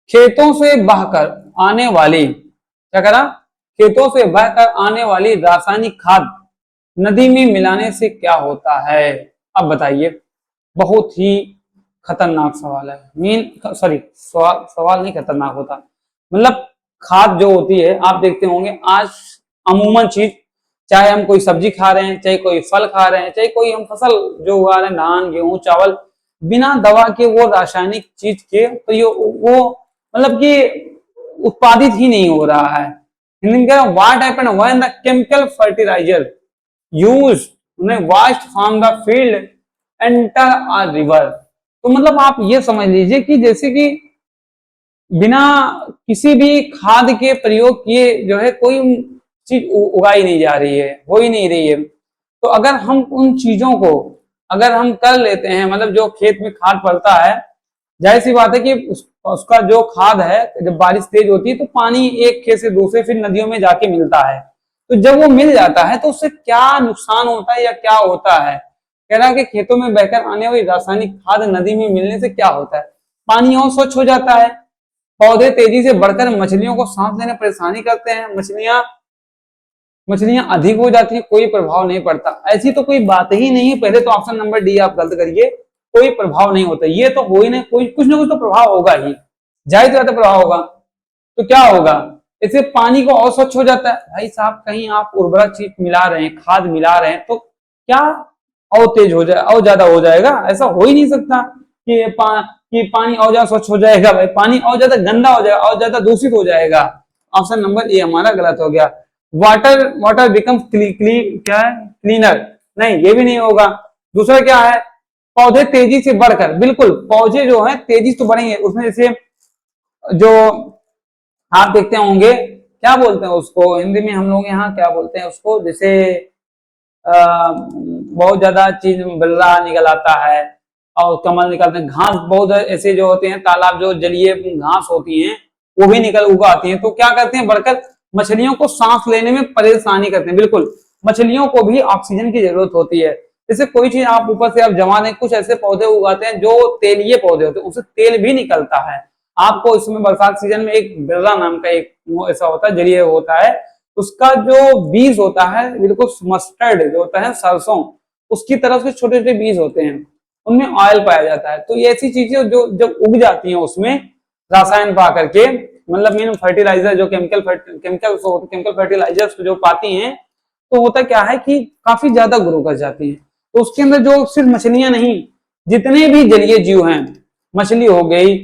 खेतों से बहकर आने वाली, क्या कह रहा, खेतों से बहकर आने वाली रासायनिक खाद नदी में मिलाने से क्या होता है। अब बताइए, बहुत ही खतरनाक सवाल है। सवाल नहीं खतरनाक होता, मतलब खाद जो होती है, आप देखते होंगे आज अमूमन चीज, चाहे हम कोई सब्जी खा रहे हैं, चाहे कोई फल खा रहे हैं, चाहे कोई हम फसल जो उगा रहे हैं, धान, गेहूं, चावल, बिना दवा के वो रासायनिक चीज के वो मतलब कि उत्पादित ही नहीं हो रहा है। हिंदी में कह रहा हूं, what happened when the chemical fertiliser used waste from the field enter a river. तो मतलब आप ये समझ लीजिए कि जैसे कि बिना किसी भी खाद के प्रयोग किए जो है कोई चीज उगाई नहीं जा रही है, हो ही नहीं रही है। तो अगर हम उन चीजों को अगर हम कर लेते हैं, मतलब जो खेत में खाद पड़ता है, जाहिर सी बात है कि उसका जो खाद है, जब बारिश तेज होती है तो पानी एक खेत से दूसरे फिर नदियों में जाके मिलता है। तो जब वो मिल जाता है तो उससे क्या नुकसान होता है या क्या होता है? कह रहा है कि खेतों में बहकर आने वाली रासायनिक खाद नदी में मिलने से क्या होता है? पानी और स्वच्छ हो जाता है, पौधे तेजी से बढ़कर मछलियों को सांस लेने परेशानी करते हैं, मछलियां अधिक हो जाती है, कोई प्रभाव नहीं पड़ता। ऐसी तो कोई बात ही नहीं है, पहले तो ऑप्शन नंबर डी आप गलत करिए, कोई प्रभाव नहीं होता। ये तो हो ही नहीं, कोई कुछ ना कुछ तो प्रभाव होगा ही, जाहिर ज्यादा प्रभाव होगा। तो क्या होगा? इससे पानी को और स्वच्छ हो जाता है। भाई साहब, कहीं आप उर्वरक चीज मिला रहे हैं, खाद मिला रहे हैं, तो क्या और तेज हो जाए, और ज्यादा हो जाएगा? ऐसा हो ही नहीं सकता कि पानी और ज्यादा स्वच्छ हो जाएगा। भाई पानी और ज्यादा गंदा हो जाएगा, और ज्यादा दूषित हो जाएगा। ऑप्शन नंबर ए हमारा गलत हो गया। वाटर बिकम क्या है? क्लीनर, नहीं ये भी नहीं होगा। दूसरा क्या है? पौधे तेजी से बढ़कर, बिल्कुल पौधे जो है तेजी से तो बढ़ेंगे उसमें। जैसे जो आप देखते होंगे, क्या बोलते हैं उसको हिंदी में, हम लोग यहाँ क्या बोलते हैं उसको, जैसे बहुत ज्यादा चीज बल्ला निकल आता है और कमल निकलते हैं, घास बहुत ऐसे जो होते हैं, तालाब जो जलीय घास होती हैं वो भी निकल उगा आती हैं। तो क्या करते हैं? बढ़कर मछलियों को सांस लेने में परेशानी करते हैं। बिल्कुल, मछलियों को भी ऑक्सीजन की जरूरत होती है। जैसे कोई चीज आप ऊपर से आप जमा दें, कुछ ऐसे पौधे उगाते हैं जो तेलीय पौधे होते हैं, उससे तेल भी निकलता है। आपको इसमें बरसात सीजन में एक बिरला नाम का एक ऐसा होता है, जलीय होता है, उसका जो बीज होता है बिल्कुल मस्टर्ड जो होता है, सरसों, उसकी तरफ से छोटे छोटे बीज होते हैं, उनमें ऑयल पाया जाता है। तो ये ऐसी चीजें जो जब उग जाती हैं उसमें रासायन पा करके, मतलब मीन फर्टिलाइजर जो केमिकल फर्टिलाइजर्स जो पाती हैं, तो होता क्या है कि काफी ज्यादा ग्रो कर जाती है। तो उसके अंदर जो सिर्फ मछलियां नहीं, जितने भी जलीय जीव हैं, मछली हो गई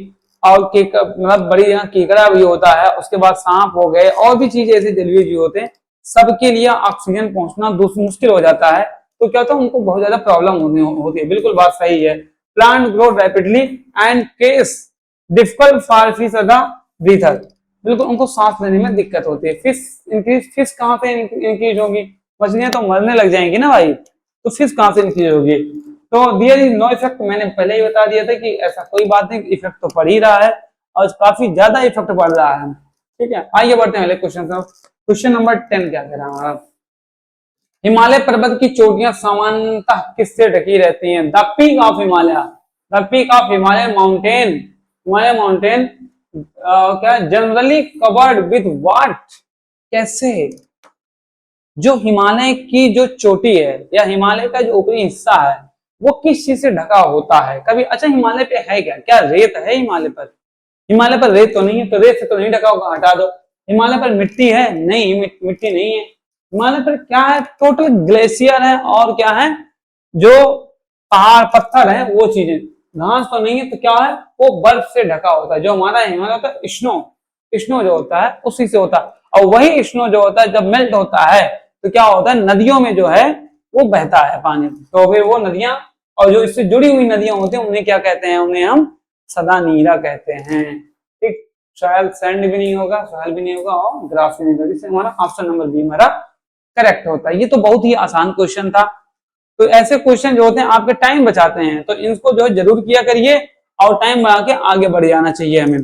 और मतलब बड़ी यहाँ केकड़ा भी होता है, उसके बाद सांप हो गए, और भी चीजें ऐसे जलीय जीव होते हैं, सबके लिए ऑक्सीजन पहुंचना मुश्किल हो जाता है। तो क्या होता है? उनको बहुत ज्यादा प्रॉब्लम होती है। बिल्कुल बात सही है। Plant grow rapidly and case difficult for fish breather, बिल्कुल उनको सांस लेने में दिक्कत होती है। फिश कहाँ से इंक्रीज होगी? मछलियां तो मरने लग जाएंगी ना भाई, तो फिश कहाँ से इंक्रीज होगी? तो दियर इज नो इफेक्ट, मैंने पहले ही बता दिया था कि ऐसा कोई बात नहीं, इफेक्ट तो पड़ ही रहा है और काफी ज्यादा इफेक्ट पड़ रहा है। ठीक है, आइए बढ़ते हैं अगले क्वेश्चन। क्वेश्चन नंबर 10 क्या कह रहा है? हिमालय पर्वत की चोटियां सामान्यतः किससे ढकी रहती हैं? The peak of Himalaya, the peak of Himalaya mountain क्या जनरली कवर्ड विद व्हाट? कैसे? जो हिमालय की जो चोटी है या हिमालय का जो ऊपरी हिस्सा है वो किस चीज से ढका होता है? कभी अच्छा हिमालय पे है क्या? क्या रेत है हिमालय पर? हिमालय पर रेत तो नहीं है, तो रेत से तो नहीं ढका होगा, हटा दो। हिमालय पर मिट्टी है? नहीं, मिट्टी नहीं है। हिमालय पर क्या है? टोटल ग्लेशियर है, और क्या है? जो पहाड़ पत्थर है वो चीजें, घास तो नहीं है। तो क्या है? वो बर्फ से ढका होता है। जो हमारा हिमालय होता है स्नो जो होता है उसी से होता है। और वही स्नो जो होता है जब मेल्ट होता है तो क्या होता है? नदियों में जो है वो बहता है पानी। तो फिर वो नदियां और जो इससे जुड़ी हुई नदियां होती हैं उन्हें क्या कहते हैं? उन्हें हम सदा नीरा कहते हैं। ठीक, सॉयल सैंड भी नहीं होगा, सॉयल भी नहीं होगा और ग्रास भी नहीं होगा। इससे हमारा ऑप्शन नंबर बी हमारा करेक्ट होता है। ये तो बहुत ही आसान क्वेश्चन था। तो ऐसे क्वेश्चन जो होते हैं आपके टाइम बचाते हैं, तो इनको जो जरूर किया करिए और टाइम बना के आगे बढ़ जाना चाहिए हमें।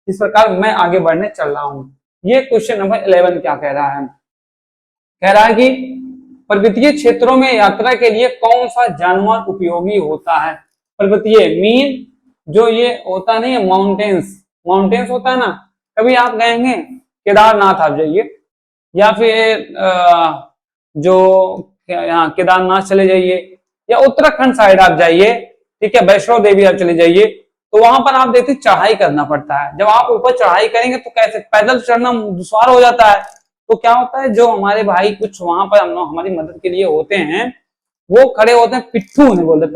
इस प्रकार मैं आगे बढ़ने चल रहा हूं। ये क्वेश्चन नंबर 11 क्या कह रहा है? कह रहा है कि पर्वतीय क्षेत्रों में यात्रा के लिए कौन सा जानवर उपयोगी होता है? पर्वतीय मीन जो ये होता नहीं है, माउंटेन्स होता है ना। कभी आप गएंगे केदारनाथ, आप जाइए, या फिर जो यहाँ केदारनाथ चले जाइए, या उत्तराखंड साइड आप जाइए, ठीक है, वैष्णो देवी आप चले जाइए, तो वहां पर आप देखते चढ़ाई करना पड़ता है। जब आप ऊपर चढ़ाई करेंगे तो कैसे? पैदल चढ़ना दुश्वार हो जाता है। तो क्या होता है? जो हमारे भाई कुछ वहां पर हमारी मदद के लिए होते हैं, वो खड़े होते हैं, पिट्ठू उन्हें बोलते हैं,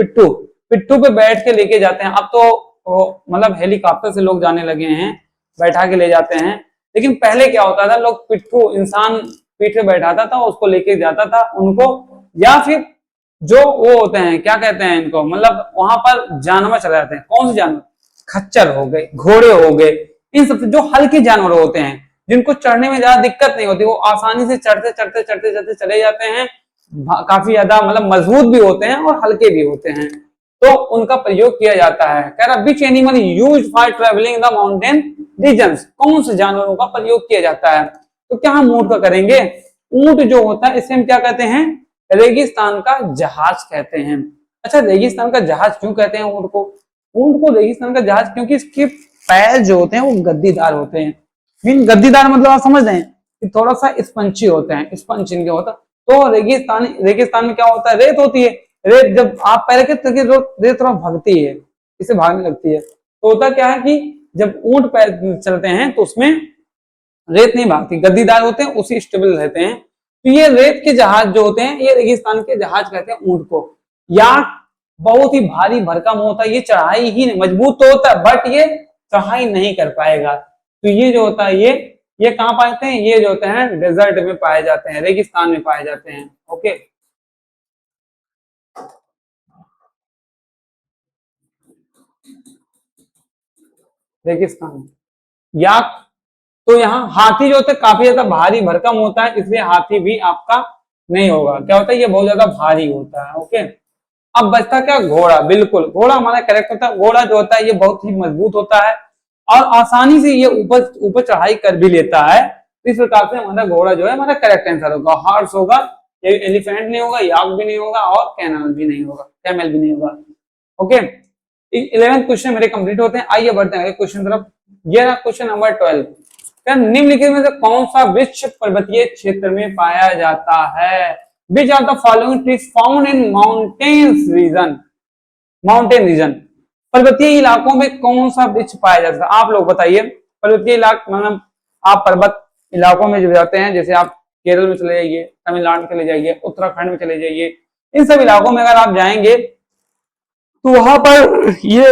पिट्ठू पे बैठ के लेके जाते हैं। अब तो मतलब हेलीकॉप्टर से लोग जाने लगे हैं, बैठा के ले जाते हैं। लेकिन पहले क्या होता था? लोग पिट्ठू, इंसान पीठ पे बैठाता था, उसको लेके जाता था उनको, या फिर जो वो होते हैं, क्या कहते हैं इनको, मतलब वहां पर जानवर चले जाते हैं। कौन से जानवर? खच्चर हो गए, घोड़े हो गए, इन सब जो हल्के जानवर होते हैं जिनको चढ़ने में ज्यादा दिक्कत नहीं होती, वो आसानी से चढ़ते चले जाते हैं। काफी ज्यादा मतलब मजबूत भी होते हैं और हल्के भी होते हैं, तो उनका प्रयोग किया जाता है। कह रहा which animal used for travelling the mountain regions? कौन से जानवरों का प्रयोग किया जाता है? तो क्या हम ऊंट का करेंगे? ऊंट जो होता है इसे हम क्या कहते हैं, रेगिस्तान का जहाज कहते हैं। अच्छा, रेगिस्तान का जहाज क्यों कहते हैं ऊंट को? ऊंट को रेगिस्तान का जहाज क्योंकि इसके पैर जो होते हैं वो गद्दीदार होते हैं। मीन गद्दीदार मतलब आप समझ रहे हैं कि थोड़ा सा स्पंची होते हैं, स्पंज इनके होता। तो रेगिस्तान में क्या होता है, रेत होती है। रेत जब आप पैर के तो रेत थोड़ा भगती है, इसे भागने लगती है। तो होता क्या है कि जब ऊंट पैर चलते हैं तो उसमें रेत नहीं भागती, गद्दीदार होते हैं, उसी स्टेबल रहते हैं। तो ये रेत के जहाज जो होते हैं ये रेगिस्तान के जहाज कहते हैं ऊंट को। याक बहुत ही भारी भरकम होता है, ये चढ़ाई ही मजबूत तो होता है बट ये चढ़ाई नहीं कर पाएगा। तो ये जो होता है ये कहाँ पाते हैं, ये जो होते हैं डेजर्ट में पाए जाते हैं, रेगिस्तान में पाए जाते हैं। ओके, रेगिस्तान। याक तो यहाँ हाथी जो होता है काफी ज्यादा भारी भरकम होता है, इसलिए हाथी भी आपका नहीं होगा। क्या होता है, ये बहुत ज्यादा भारी होता है। ओके, अब बचता क्या, घोड़ा। बिल्कुल, घोड़ा हमारा करेक्ट होता है। घोड़ा जो होता है ये बहुत ही मजबूत होता है और आसानी से ये ऊपर ऊपर चढ़ाई कर भी लेता है। तो इस प्रकार से हमारा घोड़ा जो है हमारा करेक्ट आंसर होगा। हॉर्स होगा, ये एलिफेंट नहीं होगा, याक भी नहीं होगा और कैमल भी नहीं होगा, कैमल भी नहीं होगा। ओके, 11 क्वेश्चन मेरे कंप्लीट होते हैं। आइए बढ़ते हैं क्वेश्चन तरफ। ये रहा क्वेश्चन नंबर 12। निम्नलिखित में से कौन सा वृक्ष पर्वतीय क्षेत्र में पाया जाता है? Which of the following trees found in mountain region. पर्वतीय इलाकों में कौन सा वृक्ष पाया जाता है, आप लोग बताइए। पर्वतीय इलाका मतलब आप पर्वत इलाकों में जो जाते हैं, जैसे आप केरल में चले जाइए, तमिलनाडु चले जाइए, उत्तराखंड में चले जाइए, इन सब इलाकों में अगर आप जाएंगे तो वहां पर ये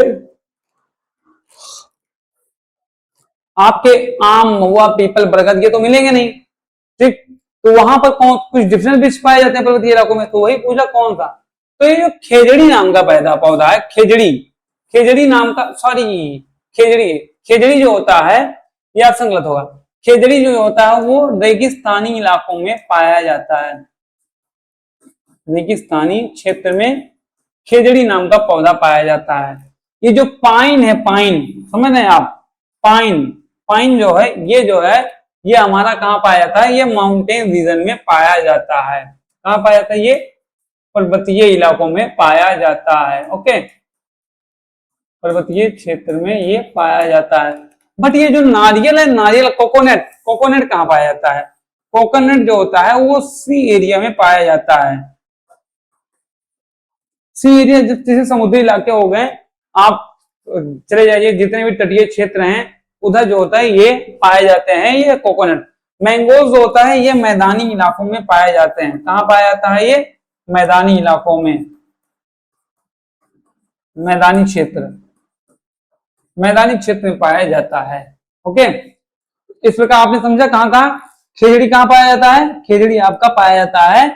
आपके आम, महुआ, पीपल, बरगद ये तो मिलेंगे नहीं, ठीक। तो वहां पर कौन कुछ डिफरेंट वृक्ष पाए जाते हैं पर्वतीय इलाकों में, तो वही पूछा कौन सा। तो ये जो खेजड़ी नाम का पौधा है, खेजड़ी नाम का, सॉरी खेजड़ी जो होता है ये आप संगलत होगा। खेजड़ी जो होता है वो रेगिस्तानी इलाकों में पाया जाता है। रेगिस्तानी क्षेत्र में खेजड़ी नाम का पौधा पाया जाता है। ये जो पाइन है, पाइन समझ रहे हैं आप, पाइन जो है ये हमारा कहाँ पाया जाता है, ये माउंटेन रीजन में पाया जाता है। कहाँ पाया जाता है, ये पर्वतीय इलाकों में पाया जाता है। ओके, पर्वतीय क्षेत्र में ये पाया जाता है। बट ये जो नारियल है, नारियल कोकोनट कहाँ पाया जाता है? कोकोनट जो होता है वो सी एरिया में पाया जाता है। सी एरिया जैसे समुद्री इलाके हो गए, आप चले जाइए जितने भी तटीय क्षेत्र हैं उधर जो होता है ये पाए जाते हैं ये कोकोनट। मैंगोज जो होता है ये मैदानी इलाकों में पाए जाते हैं। कहाँ पाया जाता है ये? मैदानी इलाकों में, मैदानी क्षेत्र में पाया जाता है। ओके, इस प्रकार आपने समझा कहाँ कहाँ खेजड़ी कहाँ पाया जाता है। खेजड़ी आपका पाया जाता है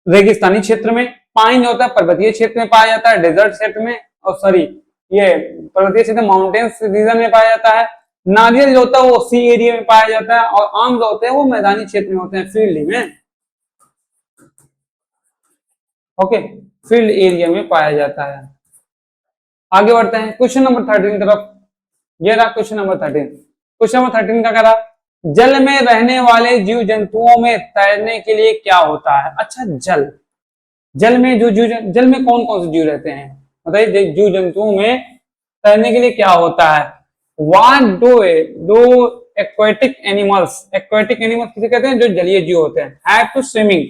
रेगिस्तानी क्षेत्र में। पाइन होता है पर्वतीय क्षेत्र में पाया जाता है, डेजर्ट क्षेत्र में, और सॉरी ये पर्वतीय क्षेत्र माउंटेन्स रीजन में पाया जाता है। नारियल जो होता है वो सी एरिया में पाया जाता है, और आम जो होते हैं वो मैदानी क्षेत्र में होते हैं, फील्ड में। ओके, फील्ड एरिया में पाया जाता है। आगे बढ़ते हैं क्वेश्चन नंबर 13 तरफ। ये रहा क्वेश्चन नंबर 13। क्वेश्चन नंबर 13 का करा, जल में रहने वाले जीव जंतुओं में तैरने के लिए क्या होता है? अच्छा, जल में जल में कौन कौन से जीव रहते हैं बताइए। जीव जंतुओं में तैरने के लिए क्या होता है? व्हाट डू एक्वेटिक एनिमल्स किसे कहते हैं? जो जलीय जीव होते हैं। हैव टू स्विमिंग,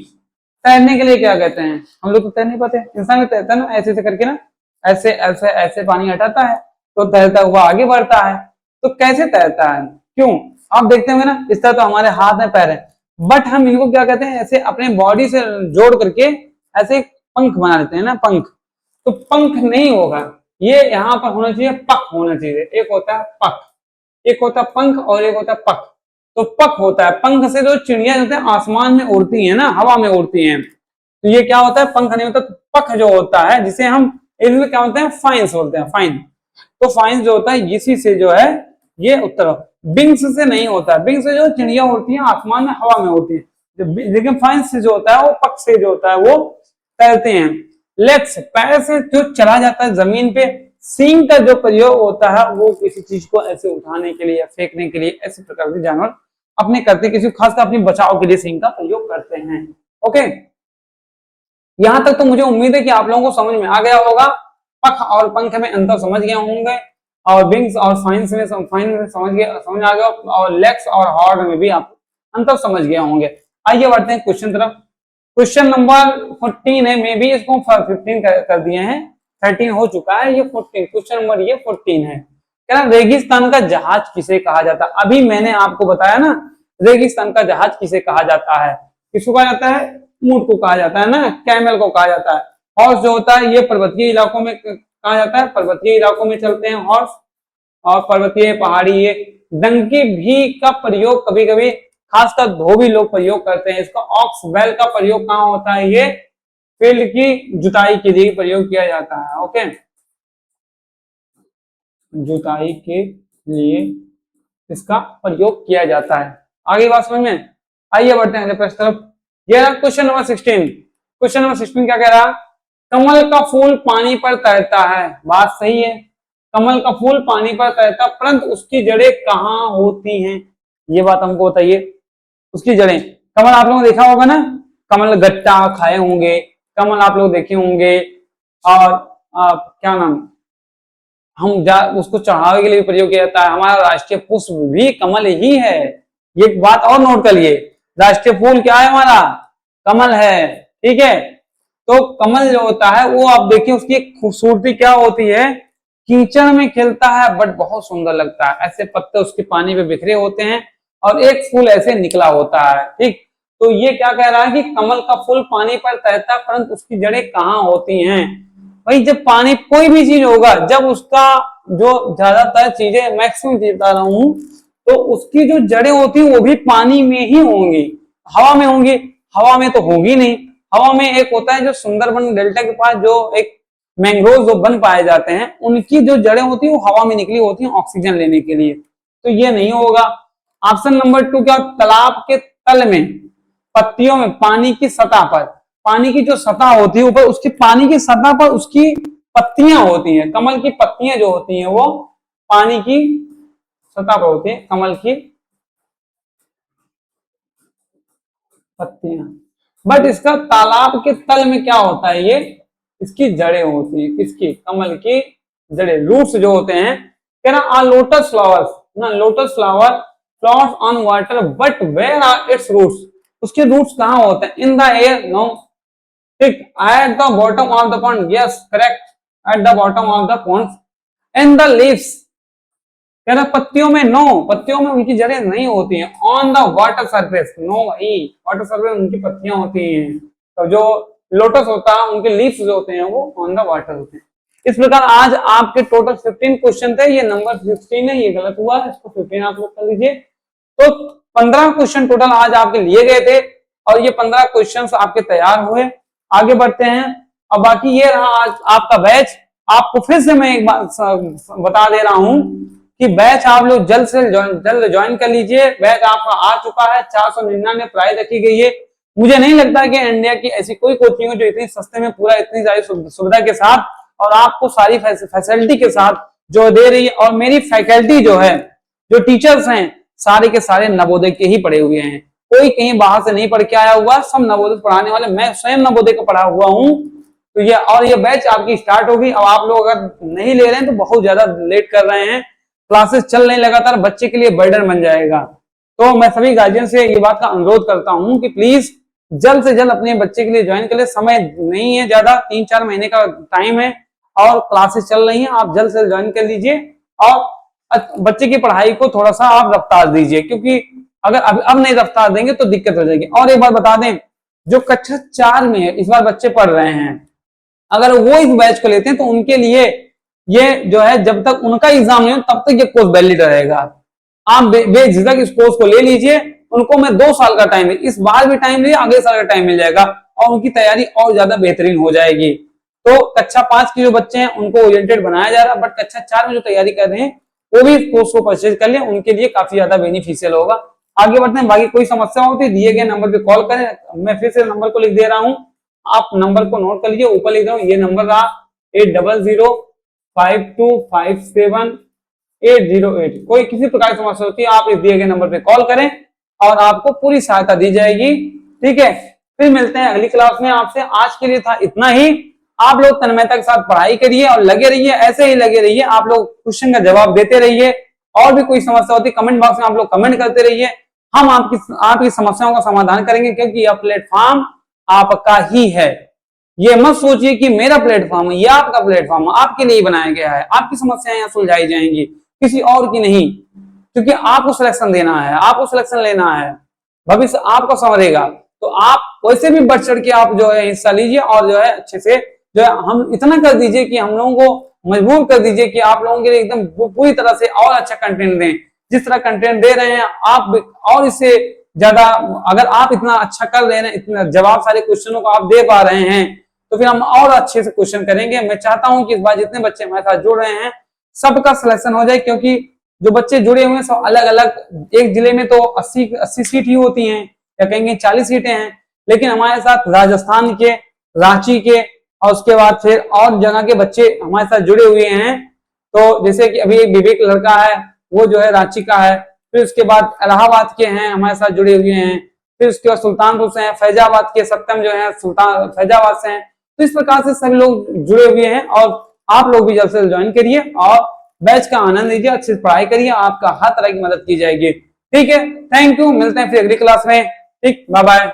तैरने के लिए क्या कहते हैं? हम लोग तो तैर नहीं पाते, इंसान तैरता है ना, ऐसे ऐसे करके ना, ऐसे ऐसे ऐसे पानी हटाता है तो तैरता हुआ आगे बढ़ता है। तो कैसे तैरता है, क्यों? आप देखते होंगे ना, इस तरह तो हमारे हाथ में पैर है, बट हम इनको क्या कहते हैं, ऐसे अपने बॉडी से जोड़ करके ऐसे पंख बना लेते हैं ना, पंख। तो पंख नहीं होगा, ये यहाँ पर होना चाहिए पख होना चाहिए। एक होता है पख, एक होता है पंख और एक होता है पख। तो पख होता है, पंख से जो चिड़िया होते हैं आसमान में उड़ती है ना, हवा में उड़ती हैं, तो ये क्या होता है, पंख नहीं होता। तो पख जो होता है जिसे हम इसमें क्या होते हैं, फाइन्स बोलते हैं, फाइन। तो फाइन्स जो होता है इसी से जो है ये उत्तर, विंग्स से नहीं होता है। विंग्स से जो चिड़िया उड़ती है आसमान में, हवा में उड़ती है, लेकिन फाइन्स से जो होता है वो पख से जो होता है वो तैरते हैं। लेग्स, पैर से जो चला जाता है जमीन पे। सींग का जो प्रयोग होता है वो किसी चीज को ऐसे उठाने के लिए या फेंकने के लिए, ऐसे प्रकार के जानवर अपने करते हैं, किसी खासकर अपने बचाव के लिए सिंह का प्रयोग करते हैं। ओके, यहां तक तो मुझे उम्मीद है कि आप लोगों को समझ में आ गया होगा। पख और पंख में अंतर समझ गए होंगे, और विंग्स और फाइन्स में समझ आ गया, और लेग्स और हॉर्न में भी आप अंतर समझ गए होंगे। आइए बढ़ते हैं क्वेश्चन तरफ। क्वेश्चन नंबर 14 है, मे भी इसको 15 कर दिए हैं, 13 हो चुका है, ये 14 क्वेश्चन नंबर ये 14 है। क्या रेगिस्तान का जहाज किसे कहा जाता है? अभी मैंने आपको बताया ना, रेगिस्तान का जहाज किसे कहा जाता है? किसको कहा जाता है? ऊंट को कहा जाता है ना, कैमल को कहा जाता है। हॉर्स जो होता है ये पर्वतीय इलाकों में कहा जाता है, पर्वतीय इलाकों में चलते हैं हॉर्स, और पर्वतीय पहाड़ी ये डंकी भी का प्रयोग कभी कभी खासकर धोबी लोग प्रयोग करते हैं। इसका ऑक्स बैल का प्रयोग कहाँ होता है? ये फील्ड की जुताई के लिए प्रयोग किया जाता है। ओके, जुताई के लिए इसका प्रयोग किया जाता है। आगे बात समझ में? आइए बढ़ते हैं अगले प्रश्न तरफ। ये रहा क्वेश्चन नंबर 16। क्वेश्चन नंबर 16 क्या कह रहा? कमल का फूल पानी पर तैरता है। बात सही है, कमल का फूल पानी पर तैरता, परंतु उसकी जड़ें कहाँ होती हैं? ये बात हमको बताइए। उसकी जड़ें, कमल आप लोगों ने देखा होगा ना, कमल गट्टा खाए होंगे, कमल आप लोग देखे होंगे, और क्या नाम, उसको चढ़ावे के लिए प्रयोग किया जाता है। हमारा राष्ट्रीय पुष्प भी कमल ही है। ये बात और नोट कर लिए, राष्ट्रीय फूल क्या है हमारा? कमल है। ठीक है, तो कमल जो होता है वो आप देखिए उसकी एक खूबसूरती क्या होती है, कीचड़ में खिलता है बट बहुत सुंदर लगता है। ऐसे पत्ते उसके पानी पे बिखरे होते हैं और एक फूल ऐसे निकला होता है। ठीक, तो ये क्या कह रहा है कि कमल का फूल पानी पर तैरता है परंतु उसकी जड़ें कहाँ होती हैं? भाई जब पानी, कोई भी चीज होगा, जब उसका जो ज्यादातर चीजें, मैक्सिमम चीज बता रहा हूं, तो उसकी जो जड़ें होती हैं वो भी पानी में ही होंगी, हवा में होंगी? हवा में तो होगी नहीं। हवा में एक होता है जो सुंदरबन डेल्टा के पास जो एक मैंग्रोव जो बन पाए जाते हैं, उनकी जो जड़ें होती है वो हवा में निकली होती हैं ऑक्सीजन लेने के लिए, तो ये नहीं होगा। ऑप्शन नंबर 2 क्या? तालाब के तल में, पत्तियों में, पानी की सतह पर, पानी की जो सतह होती है ऊपर, उसकी पानी की सतह पर उसकी पत्तियां होती हैं। कमल की पत्तियां जो होती हैं वो पानी की सतह पर होती है, कमल की पत्तियां। बट इसका तालाब के तल में क्या होता है? ये इसकी जड़ें होती हैं। किसकी? कमल की जड़ें, रूट्स जो होते हैं। कह रहा लोटस फ्लावर्स ना, lotus flower flowers on water but where are its roots? उसके रूट्स कहाँ होते हैं? In the air? नो। ठीक, at the bottom of the pond? Yes correct, at the bottom of the pond. In the leaves? कह रहा पत्तियों में? No, पत्तियों में उनकी जड़ें नहीं होती हैं। On the water surface? No भाई, वाटर सरफेस उनकी पत्तियां होती हैं। तो जो लोटस होता है उनके लीव्स जो होते हैं वो ऑन द वाटर होते हैं। इस प्रकार आज आपके टोटल 15 क्वेश्चन थे, ये नंबर 16 है, ये गलत हुआ, इसको 15 आप लोग कर लीजिए। तो 15 क्वेश्चन टोटल आज आपके लिए गए थे और ये 15 क्वेश्चन आपके तैयार हुए। आगे बढ़ते हैं। अब बाकी ये रहा आज आपका बैच। आपको फिर से मैं एक बात बता दे रहा हूं कि बैच आप लोग जल्द से जल्द ज्वाइन कर लीजिए। बैच आपका आ चुका है, 499 प्राइस रखी गई है। मुझे नहीं लगता कि इंडिया की ऐसी कोई कोचिंग हो जो इतनी सस्ते में पूरा इतनी सारी सुविधा के साथ और आपको सारी फैसिलिटी के साथ जो दे रही है। और मेरी फैकल्टी जो है, जो टीचर्स हैं, सारे के सारे नवोदय के ही पढ़े हुए हैं, कोई कहीं बाहर से नहीं पढ़ के आया हुआ, सब नवोदय पढ़ाने वाले, मैं स्वयं नवोदय का पढ़ा हुआ हूँ। तो ये और ये बैच आपकी स्टार्ट होगी। अब आप लोग अगर नहीं ले रहे हैं तो बहुत ज्यादा लेट कर रहे हैं, क्लासेस चल रही लगातार, बच्चे के लिए बर्डन बन जाएगा। तो मैं सभी गार्जियन से ये बात का अनुरोध करता हूं कि प्लीज जल्द से जल्द अपने बच्चे के लिए ज्वाइन कर ले। समय नहीं है ज्यादा, 3-4 महीने का टाइम है और क्लासेस चल रही हैं, आप जल्द से ज्वाइन कर लीजिए और बच्चे की पढ़ाई को थोड़ा सा आप रफ्तार दीजिए, क्योंकि अगर अब नहीं रफ्तार देंगे तो दिक्कत हो जाएगी। और एक बात बता दें, जो कक्षा 4 में है इस बार बच्चे पढ़ रहे हैं, अगर वो इस बैच को लेते हैं तो उनके लिए ये जो है, जब तक उनका एग्जाम नहीं हो तब तक ये कोर्स वैलिड रहेगा। आप बेझिझक इस कोर्स को ले लीजिए। उनको मैं 2 साल का टाइम, इस बार भी टाइम लिया, अगले साल का टाइम मिल जाएगा और उनकी तैयारी और ज्यादा बेहतरीन हो जाएगी। तो कक्षा 5 के जो बच्चे हैं उनको ओरिएंटेड बनाया जा रहा है, बट कक्षा 4 में जो तैयारी कर रहे हैं वो भी इस कोर्स को परचेज कर ले, उनके लिए काफी ज्यादा बेनिफिशियल होगा। आगे बढ़ते हैं। बाकी कोई समस्या होती है दिए गए नंबर पे कॉल करें। मैं फिर से नंबर को लिख दे रहा हूं, आप नंबर को नोट कर लीजिए, ऊपर लिख रहा हूं, ये नंबर रहा 8005257808। कोई किसी प्रकार की समस्या होती है आप इस दिए गए नंबर पे कॉल करें और आपको पूरी सहायता दी जाएगी। ठीक है, फिर मिलते हैं अगली क्लास में आपसे। आज के लिए था इतना ही। आप लोग तन्मयता के साथ पढ़ाई करिए और लगे रहिए, ऐसे ही लगे रहिए। आप लोग क्वेश्चन का जवाब देते रहिए। और भी कोई समस्या होती कमेंट बॉक्स में आप लोग कमेंट करते रहिए। हम आपकी समस्याओं का समाधान करेंगे, क्योंकि यह प्लेटफॉर्म आपका ही है। ये मत सोचिए कि मेरा प्लेटफॉर्म है, यह आपका प्लेटफॉर्म है, आपके लिए बनाया गया है। आपकी समस्याएं यहाँ सुलझाई जाएंगी, किसी और की नहीं। क्योंकि आपको सिलेक्शन देना है, आपको सिलेक्शन लेना है, भविष्य आपको संवरेगा। तो आप वैसे भी बढ़ चढ़ के आप जो है हिस्सा लीजिए और जो है अच्छे से जो है हम इतना कर दीजिए कि हम लोगों को मजबूर कर दीजिए कि आप लोगों के लिए एकदम पूरी तरह से और अच्छा कंटेंट दें। जिस तरह कंटेंट दे रहे हैं आप, और इससे ज्यादा अगर आप इतना अच्छा कर रहे हैं, इतना जवाब सारे क्वेश्चनों को आप दे पा रहे हैं, तो फिर हम और अच्छे से क्वेश्चन करेंगे। मैं चाहता हूं कि इस बार जितने बच्चे हमारे साथ जुड़ रहे हैं सबका सिलेक्शन हो जाए, क्योंकि जो बच्चे जुड़े हुए हैं सब अलग अलग, एक जिले में तो 80 सीट ही होती हैं, या कहेंगे 40 सीटें हैं, लेकिन हमारे साथ राजस्थान के, रांची के और उसके बाद फिर और जगह के बच्चे हमारे साथ जुड़े हुए हैं। तो जैसे कि अभी एक विवेक लड़का है, वो जो है रांची का है। फिर उसके बाद इलाहाबाद के हैं हमारे साथ जुड़े हुए हैं। फिर उसके बाद सुल्तानपुर से हैं, फैजाबाद के सत्यम जो है सुल्तान फैजाबाद से हैं। तो इस प्रकार से सभी लोग जुड़े हुए हैं और आप लोग भी जल्द से जल्द ज्वाइन करिए और बैच का आनंद लीजिए, अच्छी से पढ़ाई करिए, आपका हर तरह की मदद की जाएगी। ठीक है, थैंक यू, मिलते हैं फिर अगली क्लास में। ठीक, बाय बाय।